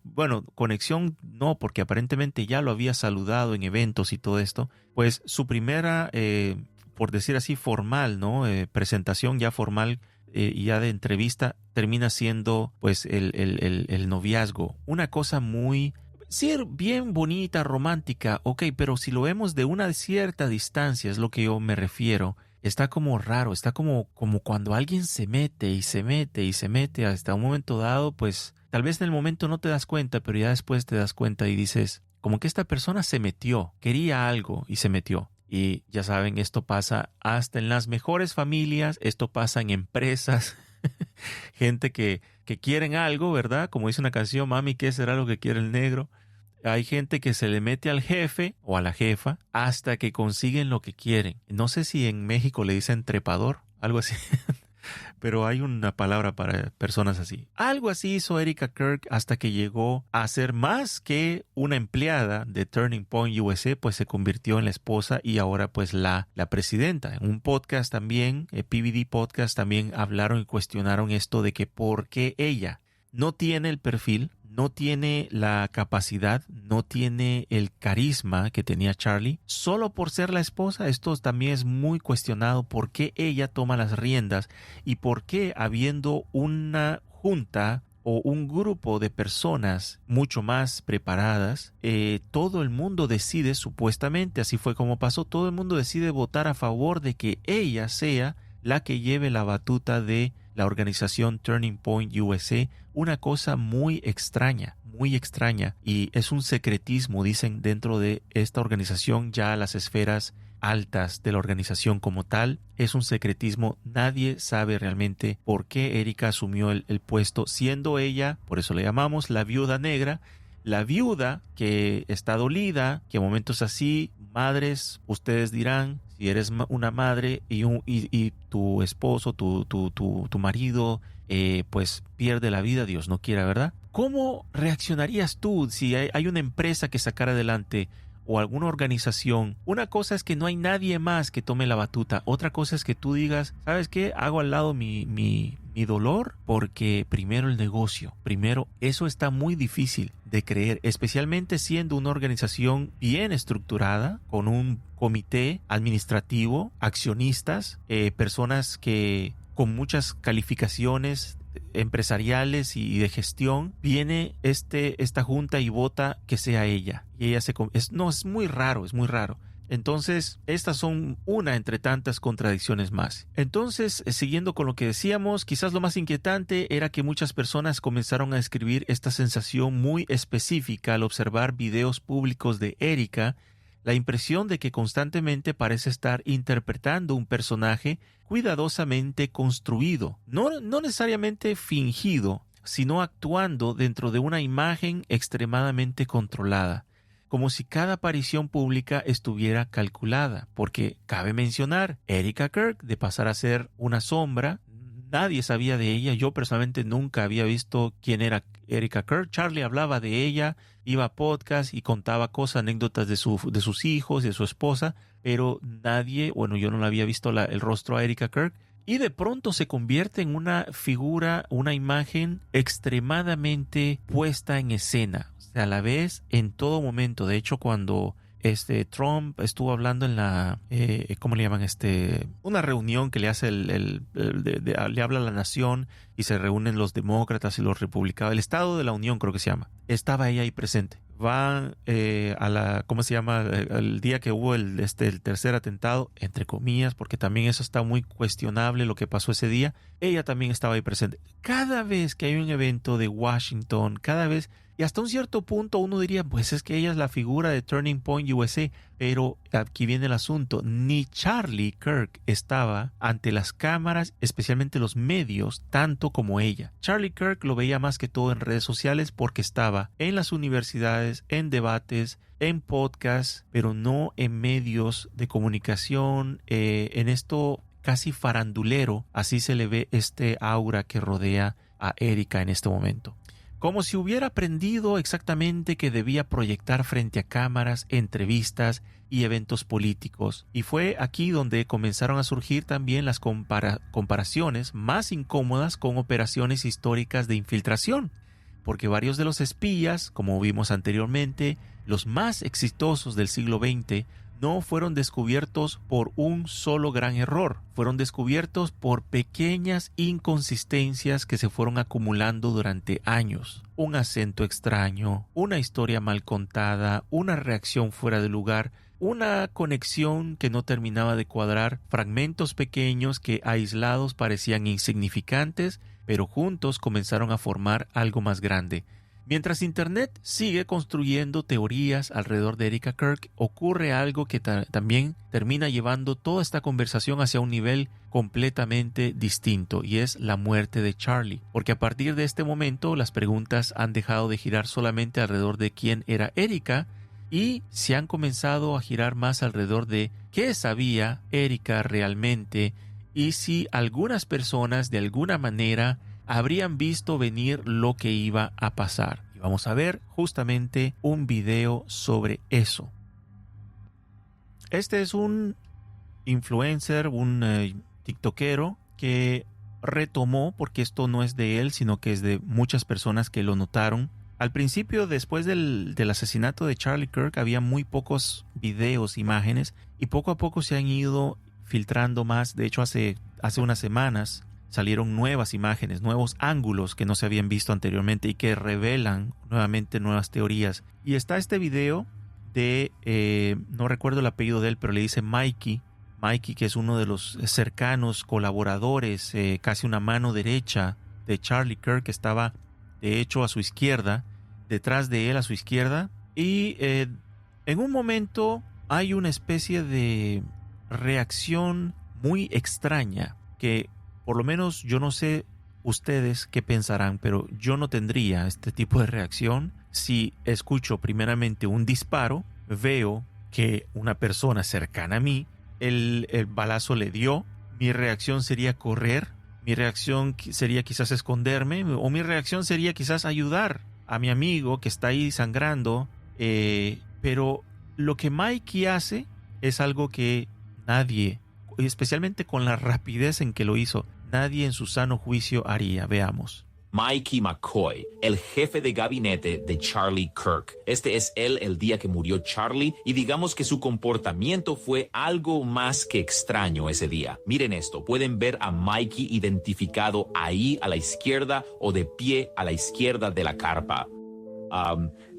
bueno, conexión no, porque aparentemente ya lo había saludado en eventos y todo esto, pues su primera, por decir así, formal, ¿no? Presentación ya formal y ya de entrevista termina siendo pues el noviazgo. Una cosa muy, sí, bien bonita, romántica, ok, pero si lo vemos de una cierta distancia, es lo que yo me refiero, está como raro, está como cuando alguien se mete y se mete y se mete hasta un momento dado, pues tal vez en el momento no te das cuenta, pero ya después te das cuenta y dices, como que esta persona se metió, quería algo y se metió. Y ya saben, esto pasa hasta en las mejores familias, esto pasa en empresas, gente que quieren algo, ¿verdad? Como dice una canción, mami, ¿qué será lo que quiere el negro? Hay gente que se le mete al jefe o a la jefa hasta que consiguen lo que quieren. No sé si en México le dicen trepador, algo así. Pero hay una palabra para personas así. Algo así hizo Erika Kirk hasta que llegó a ser más que una empleada de Turning Point USA, pues se convirtió en la esposa y ahora pues la presidenta. En un podcast también, PBD Podcast, también hablaron y cuestionaron esto de que por qué ella no tiene el perfil, no tiene la capacidad, no tiene el carisma que tenía Charlie, solo por ser la esposa. Esto también es muy cuestionado, por qué ella toma las riendas y por qué, habiendo una junta o un grupo de personas mucho más preparadas, todo el mundo decide, supuestamente, así fue como pasó, todo el mundo decide votar a favor de que ella sea la que lleve la batuta de la organización Turning Point USA. Una cosa muy extraña, y es un secretismo, dicen, dentro de esta organización, ya las esferas altas de la organización como tal, es un secretismo. Nadie sabe realmente por qué Erika asumió el puesto, siendo ella, por eso le llamamos la viuda negra, la viuda que está dolida, que a momentos así, madres, ustedes dirán, si eres una madre y tu esposo, tu marido, pues pierde la vida, Dios no quiera, ¿verdad? ¿Cómo reaccionarías tú si hay una empresa que sacara adelante o alguna organización? Una cosa es que no hay nadie más que tome la batuta. Otra cosa es que tú digas, ¿sabes qué? Hago al lado mi dolor porque primero el negocio. Primero, eso está muy difícil de creer, especialmente siendo una organización bien estructurada, con un comité administrativo, accionistas, personas que con muchas calificaciones empresariales y de gestión, viene esta junta y vota que sea ella. Y ella es muy raro, es muy raro. Entonces, estas son una entre tantas contradicciones más. Entonces, siguiendo con lo que decíamos, quizás lo más inquietante era que muchas personas comenzaron a describir esta sensación muy específica al observar videos públicos de Erika, la impresión de que constantemente parece estar interpretando un personaje cuidadosamente construido, no necesariamente fingido, sino actuando dentro de una imagen extremadamente controlada, como si cada aparición pública estuviera calculada, porque cabe mencionar, Erika Kirk, de pasar a ser una sombra, nadie sabía de ella. Yo personalmente nunca había visto quién era Erika Kirk. Charlie hablaba de ella, iba a podcast y contaba cosas, anécdotas de sus hijos y de su esposa, pero nadie, bueno, yo no le había visto el rostro a Erika Kirk. Y de pronto se convierte en una figura, una imagen extremadamente puesta en escena. O sea, a la vez en todo momento. De hecho, cuando Trump estuvo hablando en la, ¿cómo le llaman? Una reunión que le hace le habla a la nación y se reúnen los demócratas y los republicanos. El Estado de la Unión creo que se llama. Estaba ella ahí presente. Van a la, ¿cómo se llama? El día que hubo el tercer atentado, entre comillas, porque también eso está muy cuestionable lo que pasó ese día. Ella también estaba ahí presente. Cada vez que hay un evento de Washington, cada vez, y hasta un cierto punto uno diría, pues es que ella es la figura de Turning Point USA, pero aquí viene el asunto. Ni Charlie Kirk estaba ante las cámaras, especialmente los medios, tanto como ella. Charlie Kirk lo veía más que todo en redes sociales porque estaba en las universidades, en debates, en podcasts, pero no en medios de comunicación. En esto casi farandulero. Así se le ve este aura que rodea a Erika en este momento. Como si hubiera aprendido exactamente que debía proyectar frente a cámaras, entrevistas y eventos políticos. Y fue aquí donde comenzaron a surgir también las comparaciones más incómodas con operaciones históricas de infiltración. Porque varios de los espías, como vimos anteriormente, los más exitosos del siglo XX, no fueron descubiertos por un solo gran error. Fueron descubiertos por pequeñas inconsistencias que se fueron acumulando durante años. Un acento extraño, una historia mal contada, una reacción fuera de lugar, una conexión que no terminaba de cuadrar, fragmentos pequeños que aislados parecían insignificantes, pero juntos comenzaron a formar algo más grande. Mientras Internet sigue construyendo teorías alrededor de Erika Kirk, ocurre algo que también termina llevando toda esta conversación hacia un nivel completamente distinto, y es la muerte de Charlie. Porque a partir de este momento las preguntas han dejado de girar solamente alrededor de quién era Erika y se han comenzado a girar más alrededor de qué sabía Erika realmente y si algunas personas de alguna manera habrían visto venir lo que iba a pasar. Y vamos a ver justamente un video sobre eso. Este es un influencer, un tiktokero que retomó, porque esto no es de él, sino que es de muchas personas que lo notaron. Al principio, después del asesinato de Charlie Kirk, había muy pocos videos, imágenes, y poco a poco se han ido filtrando más. De hecho, hace unas semanas salieron nuevas imágenes, nuevos ángulos que no se habían visto anteriormente y que revelan nuevamente nuevas teorías. Y está este video de, no recuerdo el apellido de él, pero le dice Mikey, que es uno de los cercanos colaboradores, casi una mano derecha de Charlie Kirk, que estaba de hecho a su izquierda, detrás de él a su izquierda. Y en un momento hay una especie de reacción muy extraña que, por lo menos, yo no sé ustedes qué pensarán, pero yo no tendría este tipo de reacción si escucho primeramente un disparo, veo que una persona cercana a mí, el balazo le dio. Mi reacción sería correr, mi reacción sería quizás esconderme, o mi reacción sería quizás ayudar a mi amigo que está ahí sangrando. Pero lo que Mikey hace es algo que nadie, especialmente con la rapidez en que lo hizo, nadie en su sano juicio haría. Veamos. Mikey McCoy, el jefe de gabinete de Charlie Kirk. Este es él el día que murió Charlie, y digamos que su comportamiento fue algo más que extraño ese día. Miren esto, pueden ver a Mikey identificado ahí a la izquierda o de pie a la izquierda de la carpa. A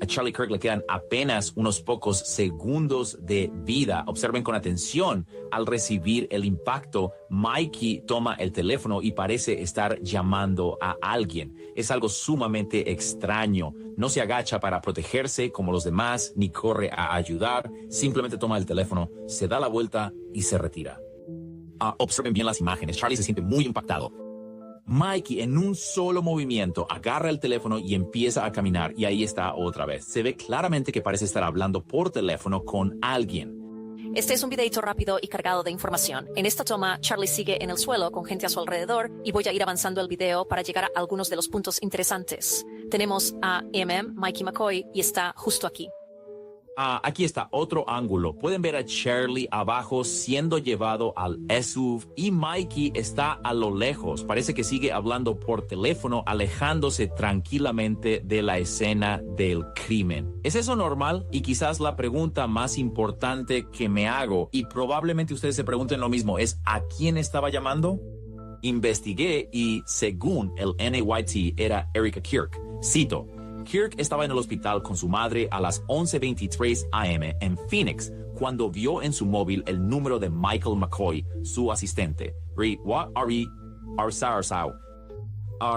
Charlie Kirk le quedan apenas unos pocos segundos de vida. Observen con atención. Al recibir el impacto, Mikey toma el teléfono y parece estar llamando a alguien. Es algo sumamente extraño. No se agacha para protegerse como los demás, ni corre a ayudar. Simplemente toma el teléfono, se da la vuelta y se retira. Observen bien las imágenes. Charlie se siente muy impactado. Mikey, en un solo movimiento, agarra el teléfono y empieza a caminar, y ahí está otra vez. Se ve claramente que parece estar hablando por teléfono con alguien. Este es un videito rápido y cargado de información. En esta toma, Charlie sigue en el suelo con gente a su alrededor, y voy a ir avanzando el video para llegar a algunos de los puntos interesantes. Tenemos a Mikey McCoy, y está justo aquí. Aquí está otro ángulo. Pueden ver a Charlie abajo siendo llevado al SUV, y Mikey está a lo lejos. Parece que sigue hablando por teléfono, alejándose tranquilamente de la escena del crimen. ¿Es eso normal? Y quizás la pregunta más importante que me hago, y probablemente ustedes se pregunten lo mismo, es ¿a quién estaba llamando? Investigué y según el NYT era Erika Kirk. Cito: Kirk estaba en el hospital con su madre a las 11:23 a.m. en Phoenix cuando vio en su móvil el número de Michael McCoy, su asistente.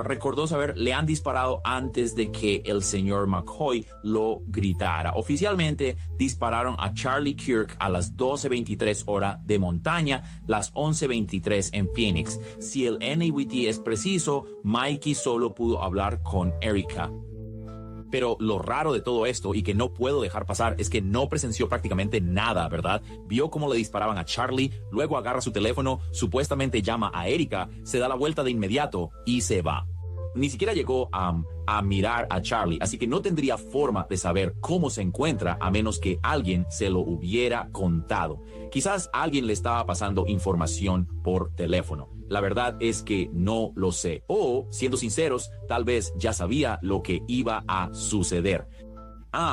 Recordó saber le han disparado antes de que el señor McCoy lo gritara. Oficialmente dispararon a Charlie Kirk a las 12:23 hora de montaña, las 11:23 en Phoenix. Si el NYT es preciso, Mikey solo pudo hablar con Erika. Pero lo raro de todo esto y que no puedo dejar pasar es que no presenció prácticamente nada, ¿verdad? Vio cómo le disparaban a Charlie, luego agarra su teléfono, supuestamente llama a Erika, se da la vuelta de inmediato y se va. Ni siquiera llegó a mirar a Charlie, así que no tendría forma de saber cómo se encuentra a menos que alguien se lo hubiera contado. Quizás alguien le estaba pasando información por teléfono. La verdad es que no lo sé. O, siendo sinceros, tal vez ya sabía lo que iba a suceder.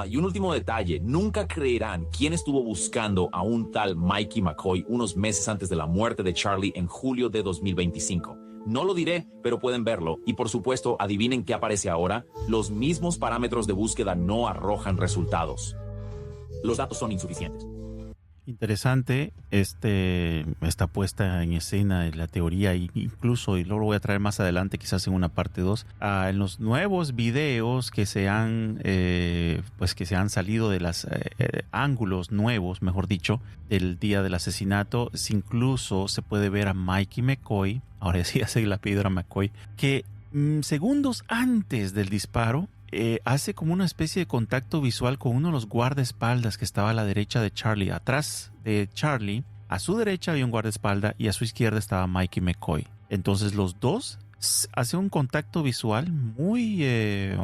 Y un último detalle. Nunca creerán quién estuvo buscando a un tal Mikey McCoy unos meses antes de la muerte de Charlie en julio de 2025. No lo diré, pero pueden verlo. Y por supuesto, adivinen qué aparece ahora. Los mismos parámetros de búsqueda no arrojan resultados. Los datos son insuficientes. Interesante esta puesta en escena de la teoría, incluso, y luego lo voy a traer más adelante, quizás en una parte 2, en los nuevos videos que se han salido de los ángulos nuevos, mejor dicho, del día del asesinato. Incluso se puede ver a Mikey McCoy, ahora sí hace el apellido era McCoy, que segundos antes del disparo hace como una especie de contacto visual con uno de los guardaespaldas que estaba a la derecha de Charlie. Atrás de Charlie, a su derecha había un guardaespaldas y a su izquierda estaba Mikey McCoy. Entonces los dos hacen un contacto visual muy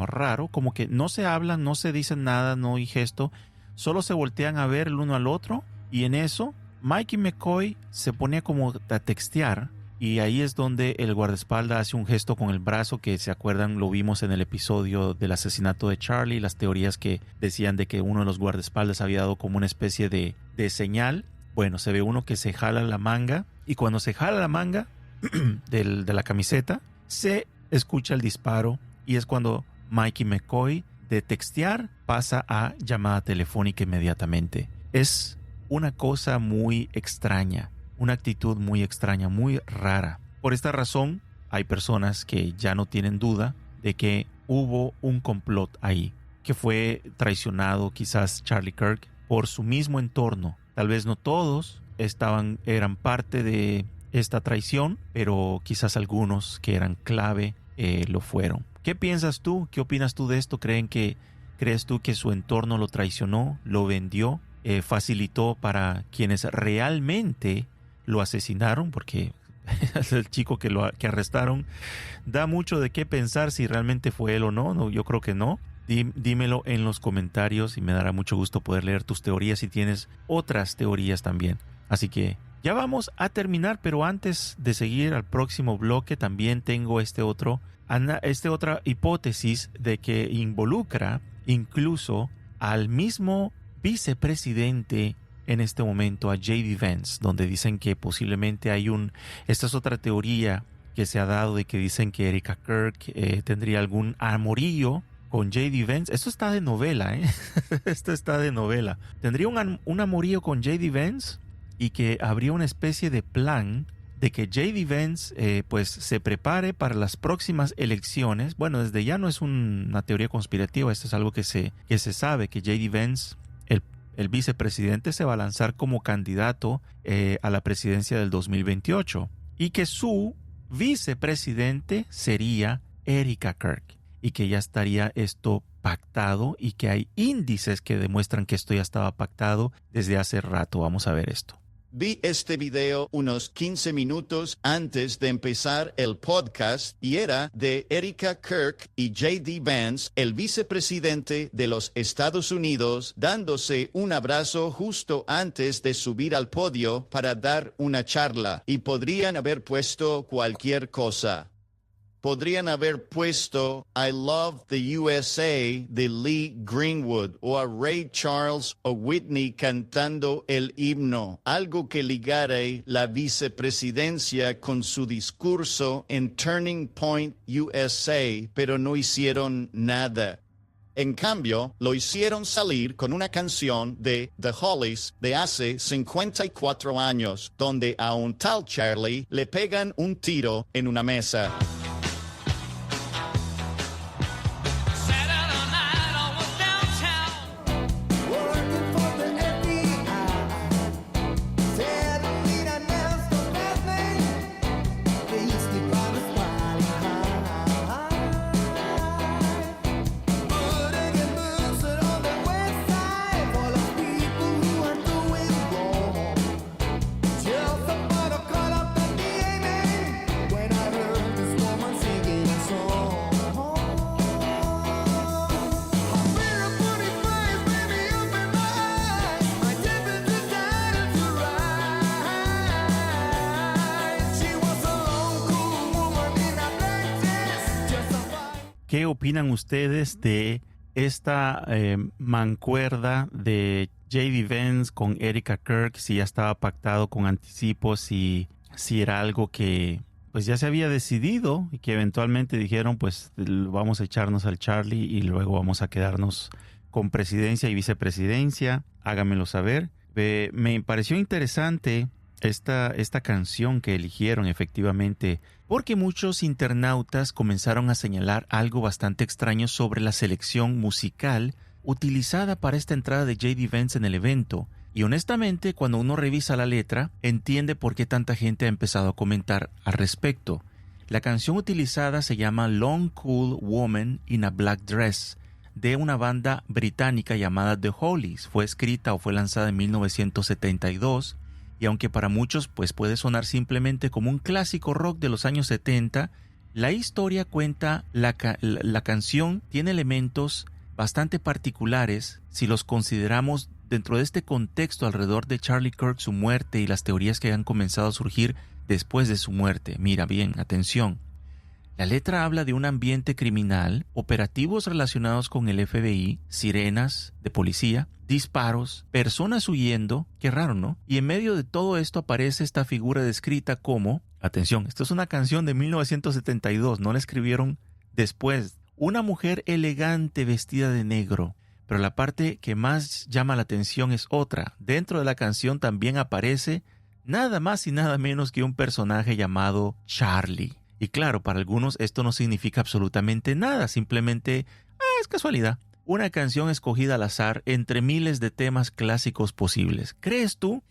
raro, como que no se hablan, no se dicen nada, no hay gesto, solo se voltean a ver el uno al otro, y en eso Mikey McCoy se pone como a textear. Y ahí es donde el guardaespaldas hace un gesto con el brazo que, se acuerdan, lo vimos en el episodio del asesinato de Charlie, las teorías que decían de que uno de los guardaespaldas había dado como una especie de señal. Bueno, se ve uno que se jala la manga, y cuando se jala la manga de la camiseta, se escucha el disparo, y es cuando Mikey McCoy, de textear, pasa a llamada telefónica inmediatamente. Es una cosa muy extraña. Una actitud muy extraña, muy rara. Por esta razón, hay personas que ya no tienen duda de que hubo un complot ahí, que fue traicionado quizás Charlie Kirk por su mismo entorno. Tal vez no todos eran parte de esta traición, pero quizás algunos que eran clave lo fueron. ¿Qué piensas tú? ¿Qué opinas tú de esto? ¿Crees tú que su entorno lo traicionó, lo vendió, facilitó para quienes realmente lo asesinaron? Porque el chico que arrestaron da mucho de qué pensar si realmente fue él o no. Yo creo que no. Dímelo en los comentarios y me dará mucho gusto poder leer tus teorías si tienes otras teorías también. Así que ya vamos a terminar, pero antes de seguir al próximo bloque también tengo esta otra hipótesis de que involucra incluso al mismo vicepresidente en este momento, a J.D. Vance, donde dicen que posiblemente esta es otra teoría que se ha dado, de que dicen que Erika Kirk tendría algún amorío con J.D. Vance. Esto está de novela, Esto está de novela. Tendría un amorío con J.D. Vance, y que habría una especie de plan de que J.D. Vance pues se prepare para las próximas elecciones. Bueno, desde ya no es una teoría conspirativa, esto es algo que se sabe, que J.D. Vance, el vicepresidente, se va a lanzar como candidato a la presidencia del 2028, y que su vicepresidente sería Erika Kirk, y que ya estaría esto pactado, y que hay índices que demuestran que esto ya estaba pactado desde hace rato. Vamos a ver esto. Vi este video unos 15 minutos antes de empezar el podcast y era de Erika Kirk y J.D. Vance, el vicepresidente de los Estados Unidos, dándose un abrazo justo antes de subir al podio para dar una charla. Y podrían haber puesto cualquier cosa. Podrían haber puesto I Love the USA de Lee Greenwood, o a Ray Charles o Whitney cantando el himno, algo que ligare la vicepresidencia con su discurso en Turning Point USA, pero no hicieron nada. En cambio, lo hicieron salir con una canción de The Hollies de hace 54 años, donde a un tal Charlie le pegan un tiro en una mesa. ¿Qué opinan ustedes de esta mancuerda de J.D. Vance con Erika Kirk? Si ya estaba pactado con anticipo, si era algo que pues ya se había decidido y que eventualmente dijeron pues vamos a echarnos al Charlie y luego vamos a quedarnos con presidencia y vicepresidencia. Háganmelo saber. Me pareció interesante esta canción que eligieron efectivamente, porque muchos internautas comenzaron a señalar algo bastante extraño sobre la selección musical utilizada para esta entrada de J.D. Vance en el evento. Y honestamente, cuando uno revisa la letra, entiende por qué tanta gente ha empezado a comentar al respecto. La canción utilizada se llama Long Cool Woman in a Black Dress, de una banda británica llamada The Hollies. Fue escrita o fue lanzada en 1972, y aunque para muchos pues puede sonar simplemente como un clásico rock de los años 70, la historia cuenta, la canción tiene elementos bastante particulares si los consideramos dentro de este contexto alrededor de Charlie Kirk, su muerte y las teorías que han comenzado a surgir después de su muerte. Mira bien, atención. La letra habla de un ambiente criminal, operativos relacionados con el FBI, sirenas de policía, disparos, personas huyendo, qué raro, ¿no? Y en medio de todo esto aparece esta figura descrita como, atención, esto es una canción de 1972, no la escribieron después, una mujer elegante vestida de negro. Pero la parte que más llama la atención es otra. Dentro de la canción también aparece nada más y nada menos que un personaje llamado Charlie. Y claro, para algunos esto no significa absolutamente nada, simplemente es casualidad. Una canción escogida al azar entre miles de temas clásicos posibles. ¿Crees tú?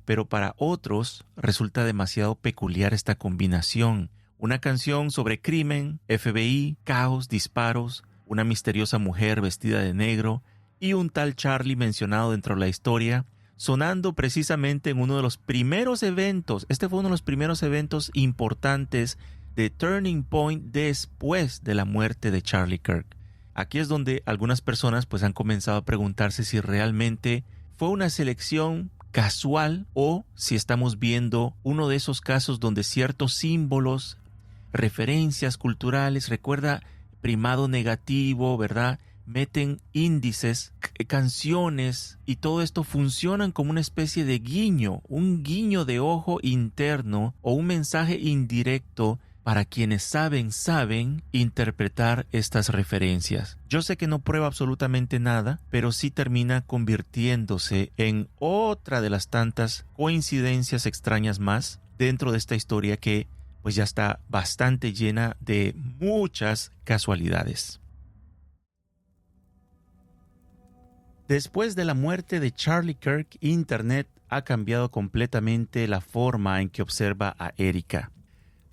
Pero para otros resulta demasiado peculiar esta combinación. Una canción sobre crimen, FBI, caos, disparos, una misteriosa mujer vestida de negro y un tal Charlie mencionado dentro de la historia, sonando precisamente en uno de los primeros eventos. Este fue uno de los primeros eventos importantes de Turning Point después de la muerte de Charlie Kirk. Aquí es donde algunas personas pues han comenzado a preguntarse si realmente fue una selección casual o si estamos viendo uno de esos casos donde ciertos símbolos, referencias culturales, recuerda primado negativo, ¿verdad? Meten índices, canciones y todo esto funcionan como una especie de guiño, un guiño de ojo interno o un mensaje indirecto para quienes saben interpretar estas referencias. Yo sé que no prueba absolutamente nada, pero sí termina convirtiéndose en otra de las tantas coincidencias extrañas más dentro de esta historia que pues ya está bastante llena de muchas casualidades. Después de la muerte de Charlie Kirk, Internet ha cambiado completamente la forma en que observa a Erika.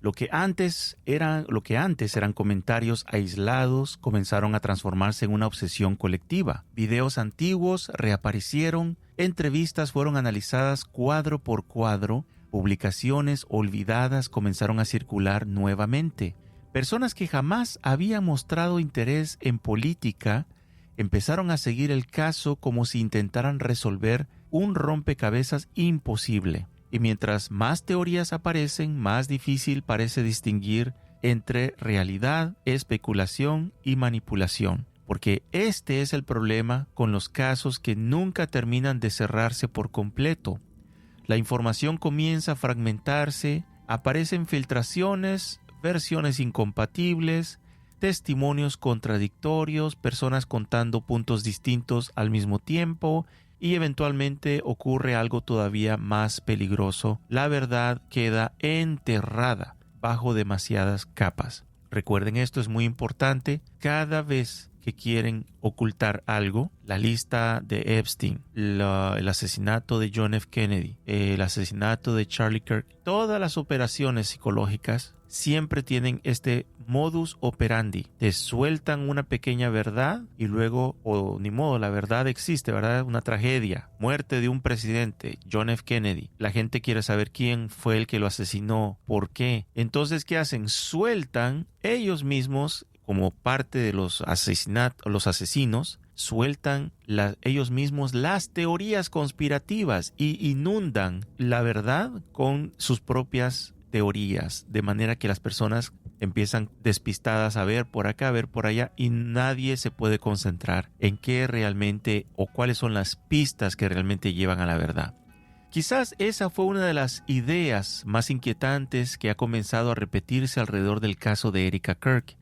Lo que antes eran comentarios aislados comenzaron a transformarse en una obsesión colectiva. Videos antiguos reaparecieron, entrevistas fueron analizadas cuadro por cuadro, publicaciones olvidadas comenzaron a circular nuevamente. Personas que jamás habían mostrado interés en política empezaron a seguir el caso como si intentaran resolver un rompecabezas imposible. Y mientras más teorías aparecen, más difícil parece distinguir entre realidad, especulación y manipulación. Porque este es el problema con los casos que nunca terminan de cerrarse por completo. La información comienza a fragmentarse, aparecen filtraciones, versiones incompatibles, testimonios contradictorios, personas contando puntos distintos al mismo tiempo y eventualmente ocurre algo todavía más peligroso. La verdad queda enterrada bajo demasiadas capas. Recuerden, esto es muy importante. Cada vez que quieren ocultar algo, la lista de Epstein, el asesinato de John F. Kennedy, el asesinato de Charlie Kirk, todas las operaciones psicológicas siempre tienen este modus operandi. Te sueltan una pequeña verdad y luego, ni modo, la verdad existe, ¿verdad? Una tragedia, muerte de un presidente, John F. Kennedy. La gente quiere saber quién fue el que lo asesinó, por qué. Entonces, ¿qué hacen? Sueltan ellos mismos, como parte de los asesinos, sueltan ellos mismos las teorías conspirativas y inundan la verdad con sus propias teorías, de manera que las personas empiezan despistadas a ver por acá, a ver por allá, y nadie se puede concentrar en qué realmente o cuáles son las pistas que realmente llevan a la verdad. Quizás esa fue una de las ideas más inquietantes que ha comenzado a repetirse alrededor del caso de Erika Kirk.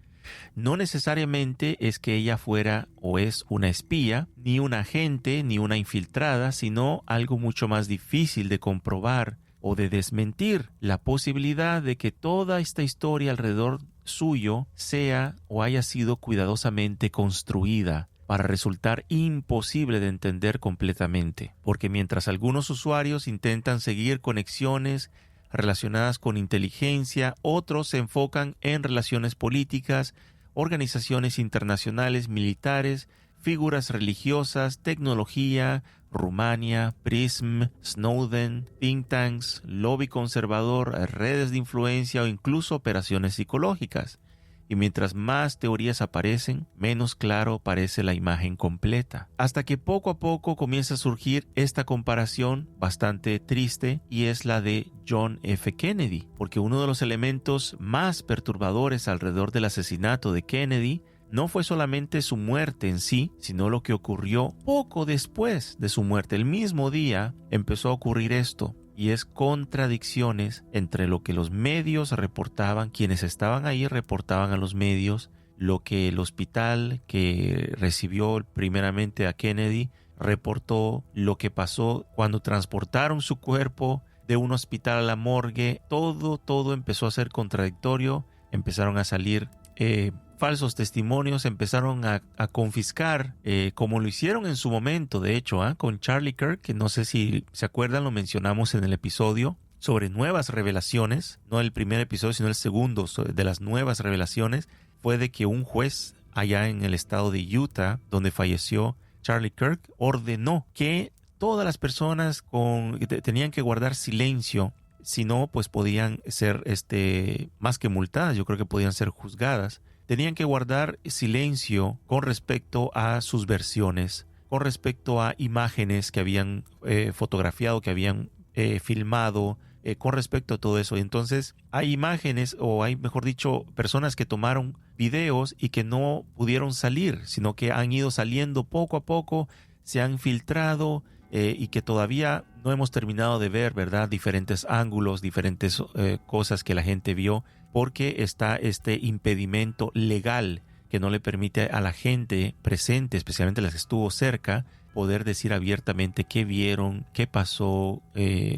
No necesariamente es que ella fuera o es una espía, ni una agente, ni una infiltrada, sino algo mucho más difícil de comprobar o de desmentir: la posibilidad de que toda esta historia alrededor suyo sea o haya sido cuidadosamente construida para resultar imposible de entender completamente. Porque mientras algunos usuarios intentan seguir conexiones relacionadas con inteligencia, otros se enfocan en relaciones políticas, organizaciones internacionales, militares, figuras religiosas, tecnología, Rumania, PRISM, Snowden, think tanks, lobby conservador, redes de influencia o incluso operaciones psicológicas. Y mientras más teorías aparecen, menos claro parece la imagen completa. Hasta que poco a poco comienza a surgir esta comparación bastante triste, y es la de John F. Kennedy, porque uno de los elementos más perturbadores alrededor del asesinato de Kennedy no fue solamente su muerte en sí, sino lo que ocurrió poco después de su muerte. El mismo día empezó a ocurrir esto. Y es contradicciones entre lo que los medios reportaban, quienes estaban ahí reportaban a los medios, lo que el hospital que recibió primeramente a Kennedy reportó, lo que pasó cuando transportaron su cuerpo de un hospital a la morgue. Todo empezó a ser contradictorio, empezaron a salir falsos testimonios, empezaron a confiscar, como lo hicieron en su momento, de hecho, con Charlie Kirk, que no sé si se acuerdan, lo mencionamos en el episodio sobre nuevas revelaciones, no el primer episodio, sino el segundo de las nuevas revelaciones, fue de que un juez allá en el estado de Utah, donde falleció Charlie Kirk, ordenó que todas las personas tenían que guardar silencio. Si no, pues podían ser más que multadas, yo creo que podían ser juzgadas. Tenían que guardar silencio con respecto a sus versiones, con respecto a imágenes que habían fotografiado, que habían filmado, con respecto a todo eso. Entonces hay imágenes, o hay, mejor dicho, personas que tomaron videos y que no pudieron salir, sino que han ido saliendo poco a poco, se han filtrado, y que todavía no hemos terminado de ver, ¿verdad? Diferentes ángulos, diferentes cosas que la gente vio, porque está este impedimento legal que no le permite a la gente presente, especialmente las que estuvo cerca, poder decir abiertamente qué vieron, qué pasó,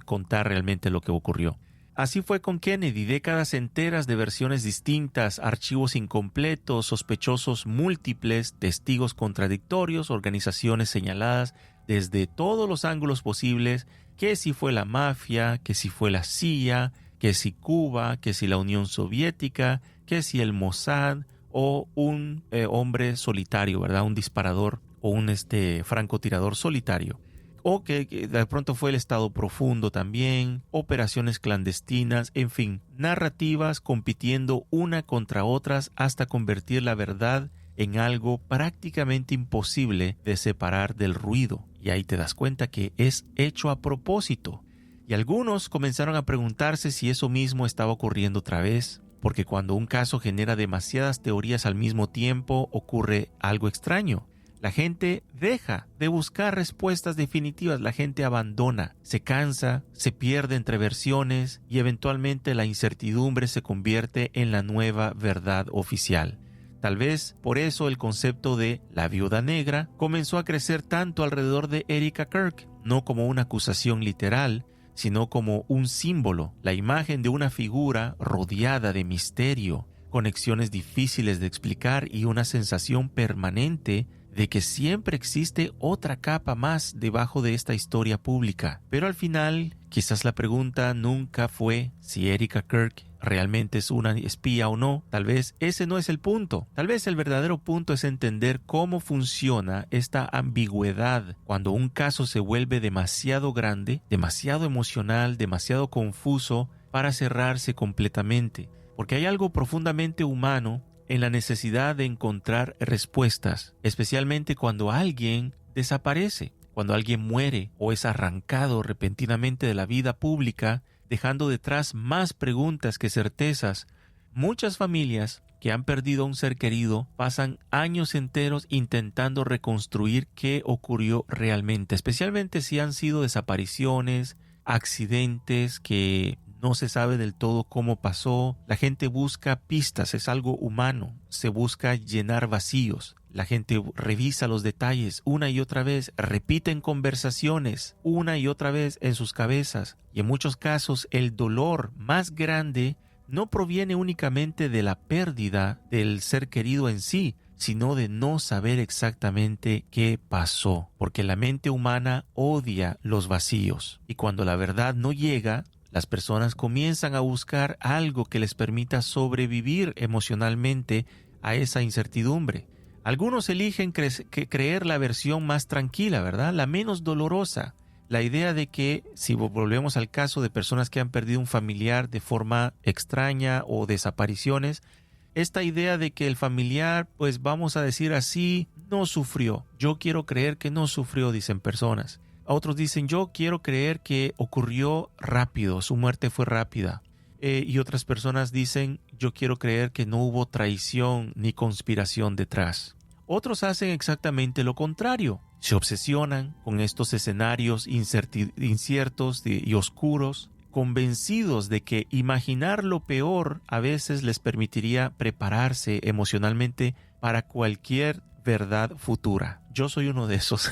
contar realmente lo que ocurrió. Así fue con Kennedy: décadas enteras de versiones distintas, archivos incompletos, sospechosos múltiples, testigos contradictorios, organizaciones señaladas desde todos los ángulos posibles, que si fue la mafia, que si fue la CIA, que si Cuba, que si la Unión Soviética, que si el Mossad o un hombre solitario, ¿verdad? Un disparador o un francotirador solitario. O que de pronto fue el Estado Profundo también, operaciones clandestinas, en fin, narrativas compitiendo una contra otras hasta convertir la verdad en algo prácticamente imposible de separar del ruido. Y ahí te das cuenta que es hecho a propósito. Y algunos comenzaron a preguntarse si eso mismo estaba ocurriendo otra vez, porque cuando un caso genera demasiadas teorías al mismo tiempo, ocurre algo extraño. La gente deja de buscar respuestas definitivas, la gente abandona, se cansa, se pierde entre versiones y eventualmente la incertidumbre se convierte en la nueva verdad oficial. Tal vez por eso el concepto de la viuda negra comenzó a crecer tanto alrededor de Erika Kirk, no como una acusación literal, sino como un símbolo, la imagen de una figura rodeada de misterio, conexiones difíciles de explicar y una sensación permanente de que siempre existe otra capa más debajo de esta historia pública. Pero al final, quizás la pregunta nunca fue si Erika Kirk realmente es una espía o no. Tal vez ese no es el punto. Tal vez el verdadero punto es entender cómo funciona esta ambigüedad cuando un caso se vuelve demasiado grande, demasiado emocional, demasiado confuso para cerrarse completamente. Porque hay algo profundamente humano en la necesidad de encontrar respuestas, especialmente cuando alguien desaparece, cuando alguien muere o es arrancado repentinamente de la vida pública. dejando detrás más preguntas que certezas. Muchas familias que han perdido a un ser querido pasan años enteros intentando reconstruir qué ocurrió realmente, especialmente si han sido desapariciones, accidentes que no se sabe del todo cómo pasó. La gente busca pistas, es algo humano, se busca llenar vacíos. La gente revisa los detalles una y otra vez, repiten conversaciones una y otra vez en sus cabezas. Y en muchos casos el dolor más grande no proviene únicamente de la pérdida del ser querido en sí, sino de no saber exactamente qué pasó, porque la mente humana odia los vacíos. Y cuando la verdad no llega, las personas comienzan a buscar algo que les permita sobrevivir emocionalmente a esa incertidumbre. Algunos eligen creer la versión más tranquila, ¿verdad? La menos dolorosa. La idea de que, si volvemos al caso de personas que han perdido un familiar de forma extraña o desapariciones, esta idea de que el familiar, pues vamos a decir así, no sufrió. Yo quiero creer que no sufrió, dicen personas. Otros dicen, yo quiero creer que ocurrió rápido, su muerte fue rápida. Y otras personas dicen, yo quiero creer que no hubo traición ni conspiración detrás. Otros hacen exactamente lo contrario. Se obsesionan con estos escenarios inciertos y oscuros, convencidos de que imaginar lo peor a veces les permitiría prepararse emocionalmente para cualquier verdad futura. Yo soy uno de esos.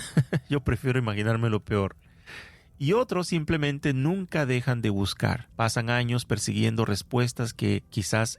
Yo prefiero imaginarme lo peor. Y otros simplemente nunca dejan de buscar. Pasan años persiguiendo respuestas que quizás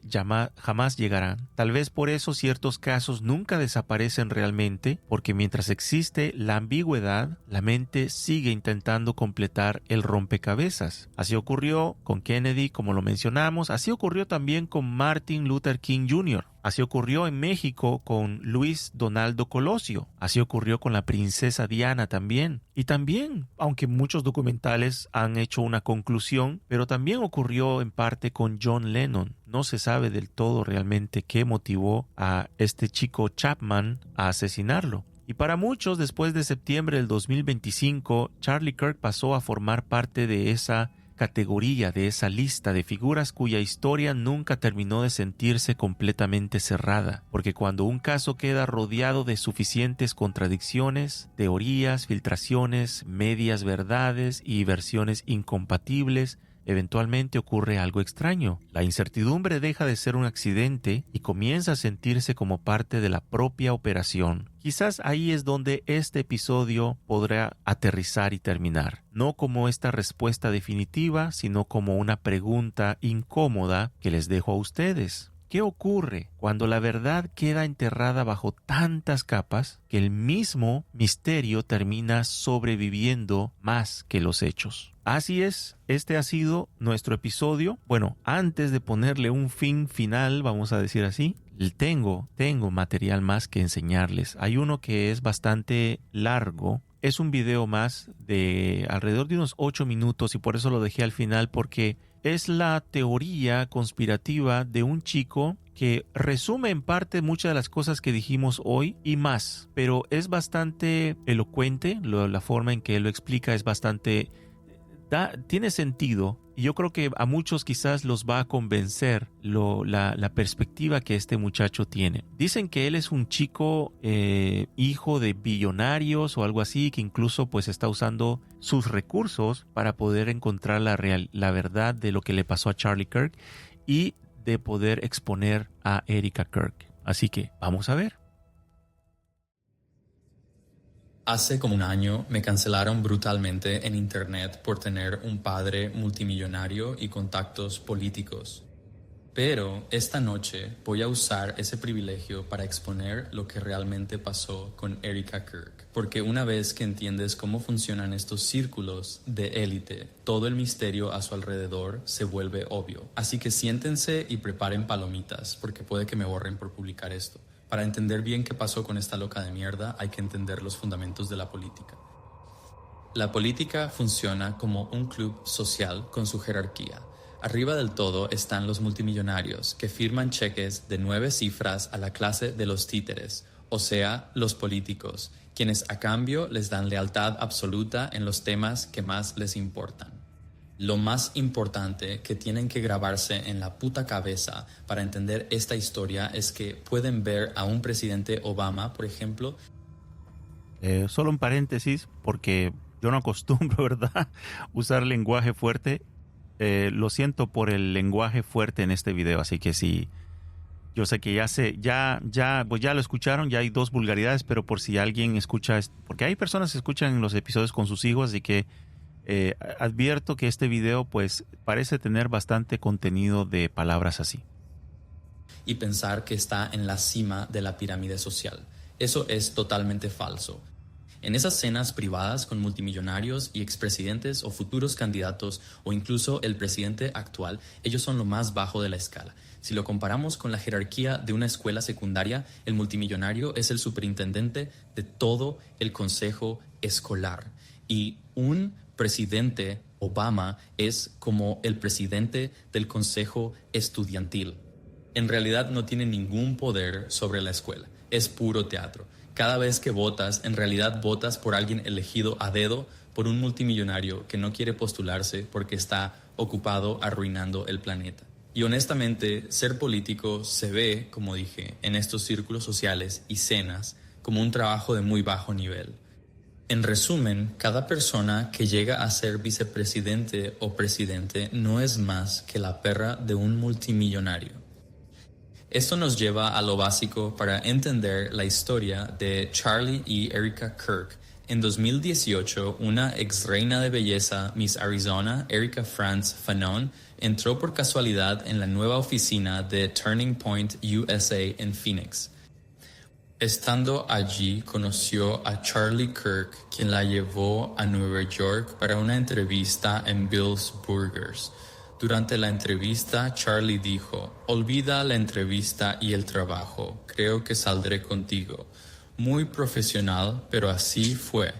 jamás llegarán. Tal vez por eso ciertos casos nunca desaparecen realmente, porque mientras existe la ambigüedad, la mente sigue intentando completar el rompecabezas. Así ocurrió con Kennedy, como lo mencionamos. Así ocurrió también con Martin Luther King Jr., así ocurrió en México con Luis Donaldo Colosio. Así ocurrió con la princesa Diana también. Y también, aunque muchos documentales han hecho una conclusión, pero también ocurrió en parte con John Lennon. No se sabe del todo realmente qué motivó a este chico Chapman a asesinarlo. Y para muchos, después de septiembre del 2025, Charlie Kirk pasó a formar parte de esa categoría, de esa lista de figuras cuya historia nunca terminó de sentirse completamente cerrada, porque cuando un caso queda rodeado de suficientes contradicciones, teorías, filtraciones, medias verdades y versiones incompatibles, eventualmente ocurre algo extraño. La incertidumbre deja de ser un accidente y comienza a sentirse como parte de la propia operación. Quizás ahí es donde este episodio podrá aterrizar y terminar. No como esta respuesta definitiva, sino como una pregunta incómoda que les dejo a ustedes. ¿Qué ocurre cuando la verdad queda enterrada bajo tantas capas que el mismo misterio termina sobreviviendo más que los hechos? Así es, este ha sido nuestro episodio. Bueno, antes de ponerle un fin final, vamos a decir así, tengo material más que enseñarles. Hay uno que es bastante largo. Es un video más de alrededor de unos 8 minutos y por eso lo dejé al final, porque es la teoría conspirativa de un chico que resume en parte muchas de las cosas que dijimos hoy y más, pero es bastante elocuente. La forma en que él lo explica es bastante... tiene sentido, y yo creo que a muchos quizás los va a convencer la perspectiva que este muchacho tiene. Dicen que él es un chico hijo de billonarios o algo así, que incluso pues está usando sus recursos para poder encontrar la verdad de lo que le pasó a Charlie Kirk y de poder exponer a Erika Kirk. Así que vamos a ver. Hace como un año me cancelaron brutalmente en internet por tener un padre multimillonario y contactos políticos. Pero esta noche voy a usar ese privilegio para exponer lo que realmente pasó con Erika Kirk. Porque una vez que entiendes cómo funcionan estos círculos de élite, todo el misterio a su alrededor se vuelve obvio. Así que siéntense y preparen palomitas, porque puede que me borren por publicar esto. Para entender bien qué pasó con esta loca de mierda, hay que entender los fundamentos de la política. La política funciona como un club social con su jerarquía. Arriba del todo están los multimillonarios, que firman cheques de 9 cifras a la clase de los títeres, o sea, los políticos, quienes a cambio les dan lealtad absoluta en los temas que más les importan. Lo más importante que tienen que grabarse en la puta cabeza para entender esta historia es que pueden ver a un presidente Obama, por ejemplo. Solo un paréntesis, porque yo no acostumbro, ¿verdad?, usar lenguaje fuerte. Lo siento por el lenguaje fuerte en este video, así que sí, yo sé que pues ya lo escucharon, ya hay 2 vulgaridades, pero por si alguien escucha, porque hay personas que escuchan los episodios con sus hijos, así que advierto que este video pues parece tener bastante contenido de palabras así. Y pensar que está en la cima de la pirámide social. Eso es totalmente falso. En esas cenas privadas con multimillonarios y expresidentes o futuros candidatos o incluso el presidente actual, ellos son lo más bajo de la escala. Si lo comparamos con la jerarquía de una escuela secundaria, el multimillonario es el superintendente de todo el consejo escolar. Y un presidente Obama es como el presidente del consejo estudiantil. En realidad no tiene ningún poder sobre la escuela. Es puro teatro. Cada vez que votas, en realidad votas por alguien elegido a dedo por un multimillonario que no quiere postularse porque está ocupado arruinando el planeta. Y honestamente, ser político se ve, como dije, en estos círculos sociales y cenas como un trabajo de muy bajo nivel. En resumen, cada persona que llega a ser vicepresidente o presidente no es más que la perra de un multimillonario. Esto nos lleva a lo básico para entender la historia de Charlie y Erica Kirk. En 2018, una ex reina de belleza, Miss Arizona, Erica France Fanon, entró por casualidad en la nueva oficina de Turning Point USA en Phoenix. Estando allí, conoció a Charlie Kirk, quien la llevó a Nueva York para una entrevista en Bill's Burgers. Durante la entrevista, Charlie dijo: "Olvida la entrevista y el trabajo. Creo que saldré contigo". Muy profesional, pero así fue.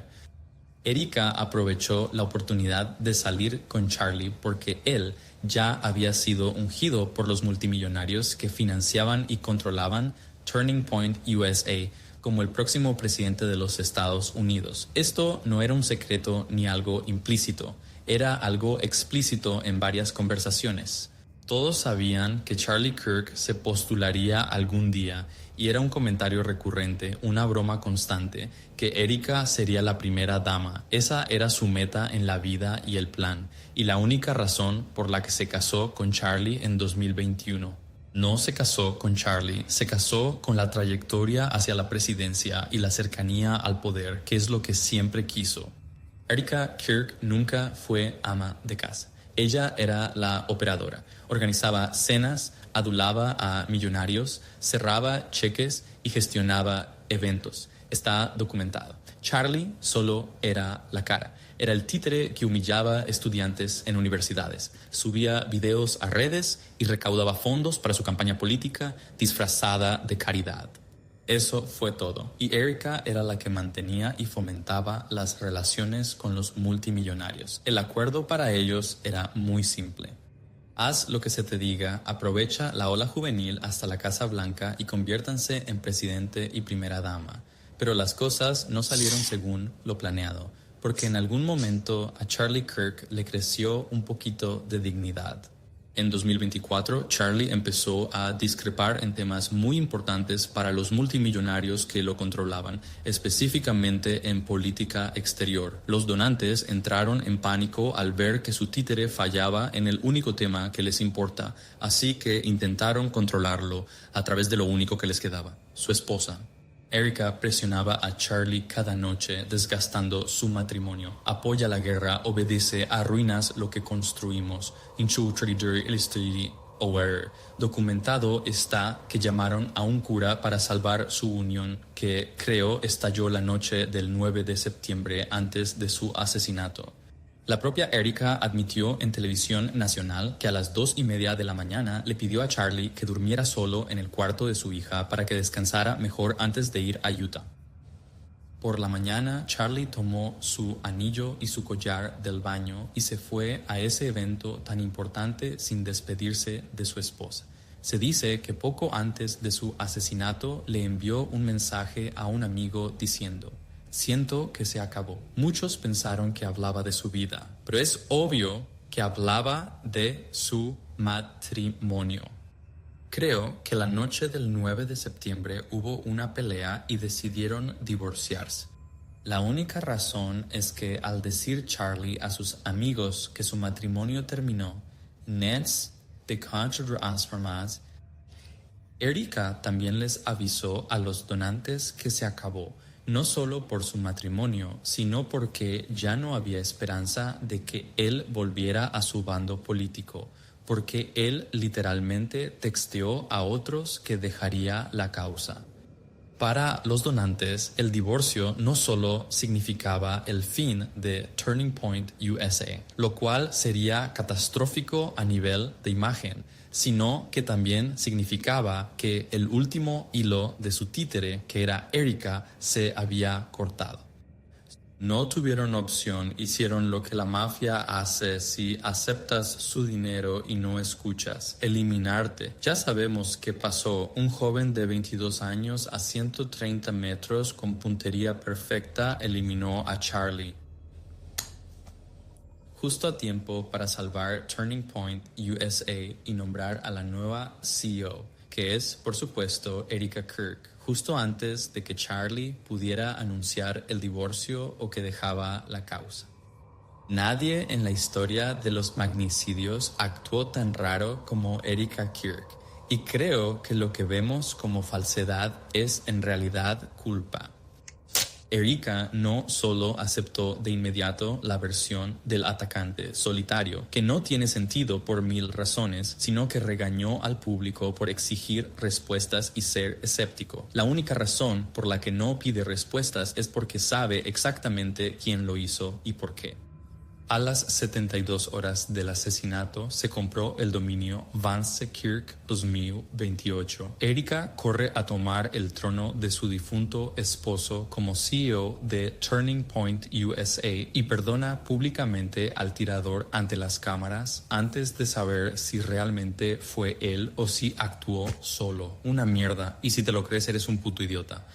Erika aprovechó la oportunidad de salir con Charlie porque él ya había sido ungido por los multimillonarios que financiaban y controlaban Turning Point USA como el próximo presidente de los Estados Unidos. Esto no era un secreto ni algo implícito, era algo explícito en varias conversaciones. Todos sabían que Charlie Kirk se postularía algún día y era un comentario recurrente, una broma constante, que Erika sería la primera dama. Esa era su meta en la vida y el plan, y la única razón por la que se casó con Charlie en 2021. No se casó con Charlie, se casó con la trayectoria hacia la presidencia y la cercanía al poder, que es lo que siempre quiso. Erika Kirk nunca fue ama de casa. Ella era la operadora. Organizaba cenas, adulaba a millonarios, cerraba cheques y gestionaba eventos. Está documentado. Charlie solo era la cara. Era el títere que humillaba estudiantes en universidades. Subía videos a redes y recaudaba fondos para su campaña política disfrazada de caridad. Eso fue todo. Y Erika era la que mantenía y fomentaba las relaciones con los multimillonarios. El acuerdo para ellos era muy simple. Haz lo que se te diga, aprovecha la ola juvenil hasta la Casa Blanca y conviértanse en presidente y primera dama. Pero las cosas no salieron según lo planeado, porque en algún momento a Charlie Kirk le creció un poquito de dignidad. En 2024, Charlie empezó a discrepar en temas muy importantes para los multimillonarios que lo controlaban, específicamente en política exterior. Los donantes entraron en pánico al ver que su títere fallaba en el único tema que les importa, así que intentaron controlarlo a través de lo único que les quedaba, su esposa. Erika presionaba a Charlie cada noche, desgastando su matrimonio. Apoya la guerra, obedece, arruinas lo que construimos. Documentado está que llamaron a un cura para salvar su unión, que creo estalló la noche del 9 de septiembre antes de su asesinato. La propia Erika admitió en televisión nacional que a las 2:30 de la mañana le pidió a Charlie que durmiera solo en el cuarto de su hija para que descansara mejor antes de ir a Utah. Por la mañana, Charlie tomó su anillo y su collar del baño y se fue a ese evento tan importante sin despedirse de su esposa. Se dice que poco antes de su asesinato le envió un mensaje a un amigo diciendo: "Siento que se acabó". Muchos pensaron que hablaba de su vida, pero es obvio que que hablaba de su matrimonio. Creo que la noche del 9 de septiembre hubo una pelea y decidieron divorciarse. La única razón es que al decir Charlie a sus amigos que su matrimonio terminó, Nets de Contrasformas, Erika también les avisó a los donantes que se acabó, no solo por su matrimonio, sino porque ya no había esperanza de que él volviera a su bando político, porque él literalmente texteó a otros que dejaría la causa. Para los donantes, el divorcio no solo significaba el fin de Turning Point USA, lo cual sería catastrófico a nivel de imagen, sino que también significaba que el último hilo de su títere, que era Erika, se había cortado. No tuvieron opción, hicieron lo que la mafia hace si aceptas su dinero y no escuchas, eliminarte. Ya sabemos qué pasó. Un joven de 22 años a 130 metros con puntería perfecta eliminó a Charlie. Justo a tiempo para salvar Turning Point USA y nombrar a la nueva CEO, que es, por supuesto, Erika Kirk, justo antes de que Charlie pudiera anunciar el divorcio o que dejaba la causa. Nadie en la historia de los magnicidios actuó tan raro como Erika Kirk, y creo que lo que vemos como falsedad es en realidad culpa. Erika no solo aceptó de inmediato la versión del atacante solitario, que no tiene sentido por 1000 razones, sino que regañó al público por exigir respuestas y ser escéptico. La única razón por la que no pide respuestas es porque sabe exactamente quién lo hizo y por qué. A las 72 horas del asesinato se compró el dominio Vance Kirk 2028. Erika corre a tomar el trono de su difunto esposo como CEO de Turning Point USA y perdona públicamente al tirador ante las cámaras antes de saber si realmente fue él o si actuó solo. Una mierda. Y si te lo crees, eres un puto idiota.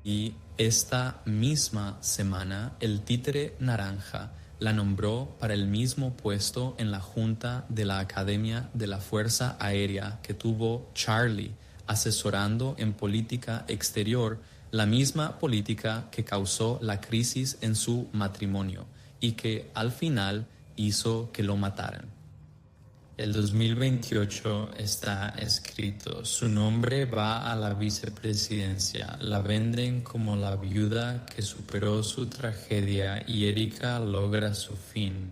Y esta misma semana, el títere naranja la nombró para el mismo puesto en la Junta de la Academia de la Fuerza Aérea que tuvo Charlie, asesorando en política exterior, la misma política que causó la crisis en su matrimonio y que al final hizo que lo mataran. El 2028 está escrito. Su nombre va a la vicepresidencia. La venden como la viuda que superó su tragedia y Erika logra su fin.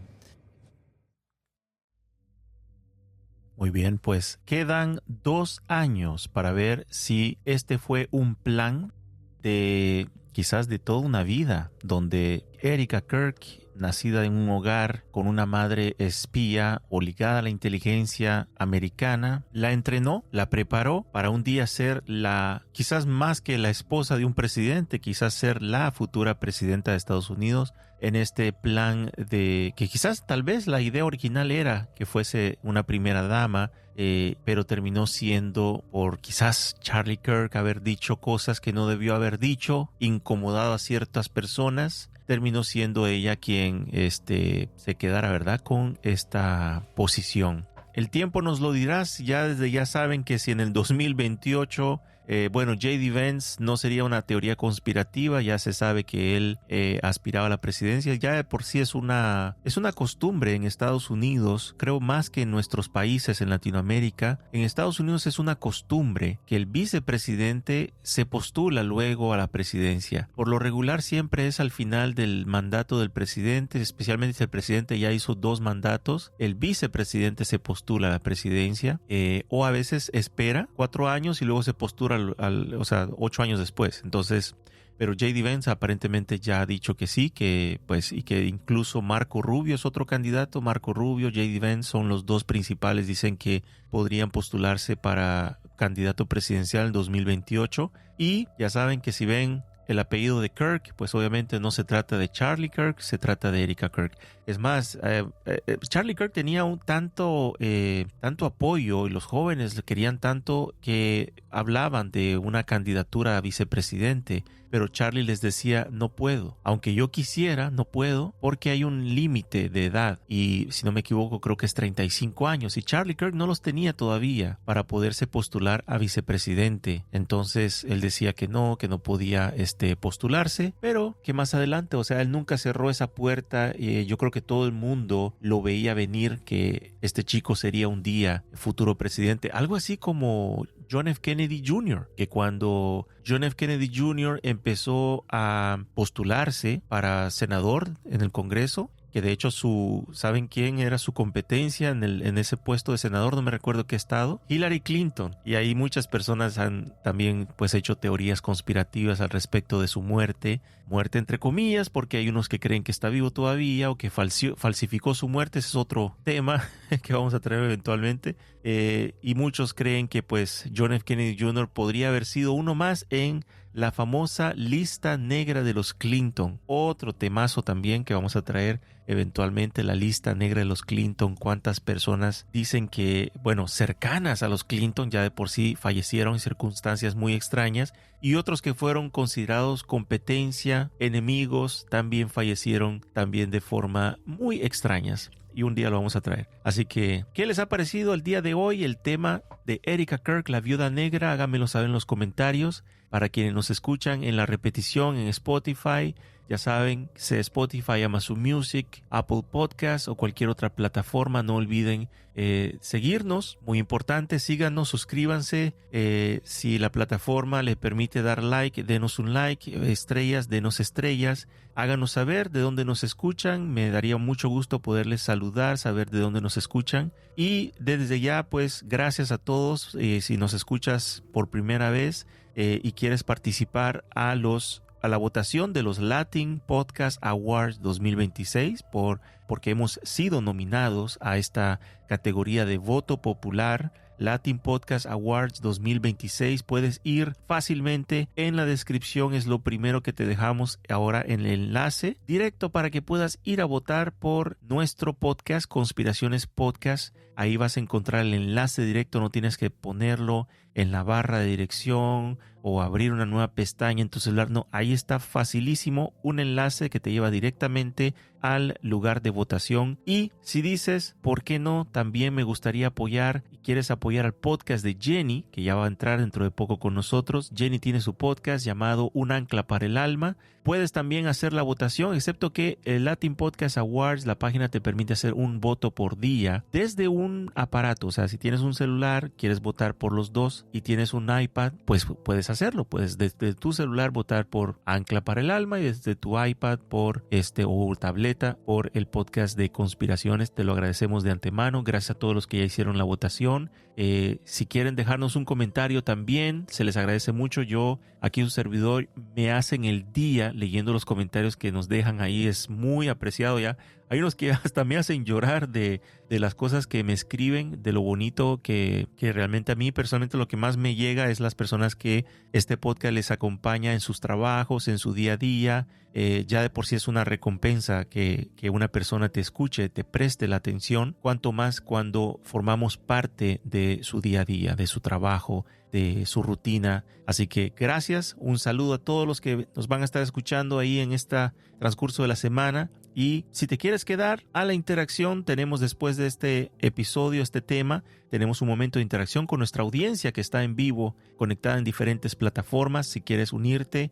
Muy bien, pues quedan 2 años para ver si este fue un plan de quizás de toda una vida, donde Erika Kirk, nacida en un hogar con una madre espía o ligada a la inteligencia americana, la entrenó, la preparó para un día ser quizás más que la esposa de un presidente, quizás ser la futura presidenta de Estados Unidos, en este plan de que quizás tal vez la idea original era que fuese una primera dama, pero terminó siendo por quizás Charlie Kirk haber dicho cosas que no debió haber dicho, incomodado a ciertas personas. Terminó siendo ella quien se quedara, ¿verdad?, con esta posición. El tiempo nos lo dirá. Ya saben que si en el 2028, J.D. Vance no sería una teoría conspirativa, ya se sabe que él aspiraba a la presidencia. Ya de por sí es una costumbre en Estados Unidos, creo más que en nuestros países en Latinoamérica. En Estados Unidos es una costumbre que el vicepresidente se postula luego a la presidencia. Por lo regular siempre es al final del mandato del presidente, especialmente si el presidente ya hizo 2 mandatos, el vicepresidente se postula a la presidencia, o a veces espera 4 años y luego se postula 8 años después. Entonces, pero J.D. Vance aparentemente ya ha dicho que sí, y que incluso Marco Rubio es otro candidato. Marco Rubio, J.D. Vance son los 2 principales, dicen que podrían postularse para candidato presidencial en 2028. Y ya saben que si ven el apellido de Kirk, pues obviamente no se trata de Charlie Kirk, se trata de Erika Kirk. Es más, Charlie Kirk tenía tanto apoyo y los jóvenes le querían tanto que hablaban de una candidatura a vicepresidente. pero Charlie les decía, no puedo. Aunque yo quisiera, no puedo, porque hay un límite de edad. Y si no me equivoco, creo que es 35 años. Y Charlie Kirk no los tenía todavía para poderse postular a vicepresidente. Entonces él decía que no podía postularse, pero que más adelante, o sea, él nunca cerró esa puerta. Yo creo que todo el mundo lo veía venir, que este chico sería un día futuro presidente. Algo así como John F. Kennedy Jr., que cuando John F. Kennedy Jr. empezó a postularse para senador en el Congreso, que de hecho ¿saben quién era su competencia en ese puesto de senador? No me recuerdo qué estado. Hillary Clinton. Y ahí muchas personas han también pues hecho teorías conspirativas al respecto de su muerte. Muerte entre comillas, porque hay unos que creen que está vivo todavía o que falsificó su muerte. Ese es otro tema que vamos a traer eventualmente. Y muchos creen que pues John F. Kennedy Jr. podría haber sido uno más en la famosa lista negra de los Clinton. Otro temazo también que vamos a traer eventualmente, la lista negra de los Clinton. Cuántas personas dicen que, bueno, cercanas a los Clinton ya de por sí fallecieron en circunstancias muy extrañas, y otros que fueron considerados competencia, enemigos, también fallecieron también de forma muy extrañas. Y un día lo vamos a traer. Así que, ¿qué les ha parecido el día de hoy el tema de Erika Kirk, la viuda negra? Háganmelo saber en los comentarios. Para quienes nos escuchan en la repetición en Spotify, ya saben, sea Spotify, Amazon Music, Apple Podcasts o cualquier otra plataforma, no olviden seguirnos. Muy importante, síganos, suscríbanse. Si la plataforma les permite dar like, denos un like. Estrellas, denos estrellas. Háganos saber de dónde nos escuchan. Me daría mucho gusto poderles saludar, saber de dónde nos escuchan. Y desde ya, pues, gracias a todos. Si nos escuchas por primera vez y quieres participar a la votación de los Latin Podcast Awards 2026, porque hemos sido nominados a esta categoría de voto popular, Latin Podcast Awards 2026. Puedes ir fácilmente en la descripción, es lo primero que te dejamos ahora en el enlace directo para que puedas ir a votar por nuestro podcast, Conspiraciones Podcast. Ahí vas a encontrar el enlace directo, no tienes que ponerlo en la barra de dirección o abrir una nueva pestaña en tu celular. No, ahí está facilísimo, un enlace que te lleva directamente al lugar de votación. Y si dices, ¿por qué no? También me gustaría apoyar y quieres apoyar al podcast de Jenny, que ya va a entrar dentro de poco con nosotros. Jenny tiene su podcast llamado Un Ancla para el Alma. Puedes también hacer la votación, excepto que el Latin Podcast Awards, la página te permite hacer un voto por día desde un aparato. O sea, si tienes un celular, quieres votar por los dos y tienes un iPad, pues puedes hacerlo. Puedes desde tu celular votar por Ancla para el Alma y desde tu iPad por o tableta por el podcast de Conspiraciones. Te lo agradecemos de antemano. Gracias a todos los que ya hicieron la votación. Si quieren dejarnos un comentario también, se les agradece mucho. Yo, aquí un servidor, me hacen el día leyendo los comentarios que nos dejan ahí. Es muy apreciado ya. Hay unos que hasta me hacen llorar de las cosas que me escriben, de lo bonito que realmente a mí personalmente lo que más me llega es las personas que este podcast les acompaña en sus trabajos, en su día a día. Ya de por sí es una recompensa que una persona te escuche, te preste la atención, cuanto más cuando formamos parte de su día a día, de su trabajo, de su rutina. Así que gracias, un saludo a todos los que nos van a estar escuchando ahí en este transcurso de la semana. Y si te quieres quedar a la interacción, tenemos después de este episodio, este tema, tenemos un momento de interacción con nuestra audiencia que está en vivo, conectada en diferentes plataformas. Si quieres unirte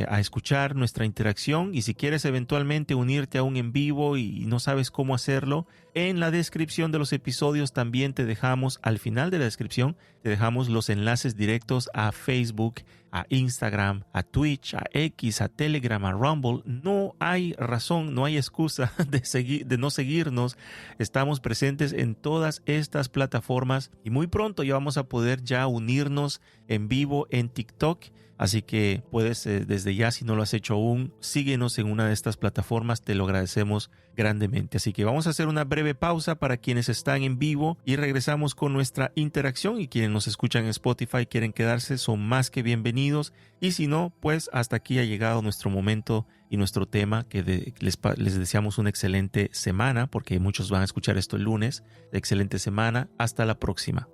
a escuchar nuestra interacción y si quieres eventualmente unirte a un en vivo y no sabes cómo hacerlo, en la descripción de los episodios también te dejamos, al final de la descripción, te dejamos los enlaces directos a Facebook, a Instagram, a Twitch, a X, a Telegram, a Rumble. No hay razón, no hay excusa de no seguirnos. Estamos presentes en todas estas plataformas y muy pronto ya vamos a poder ya unirnos en vivo en TikTok. Así que puedes desde ya, si no lo has hecho aún, síguenos en una de estas plataformas, te lo agradecemos grandemente. Así que vamos a hacer una breve pausa para quienes están en vivo y regresamos con nuestra interacción, y quienes nos escuchan en Spotify quieren quedarse, son más que bienvenidos, y si no, pues hasta aquí ha llegado nuestro momento y nuestro tema, que les deseamos una excelente semana, porque muchos van a escuchar esto el lunes. Excelente semana, hasta la próxima.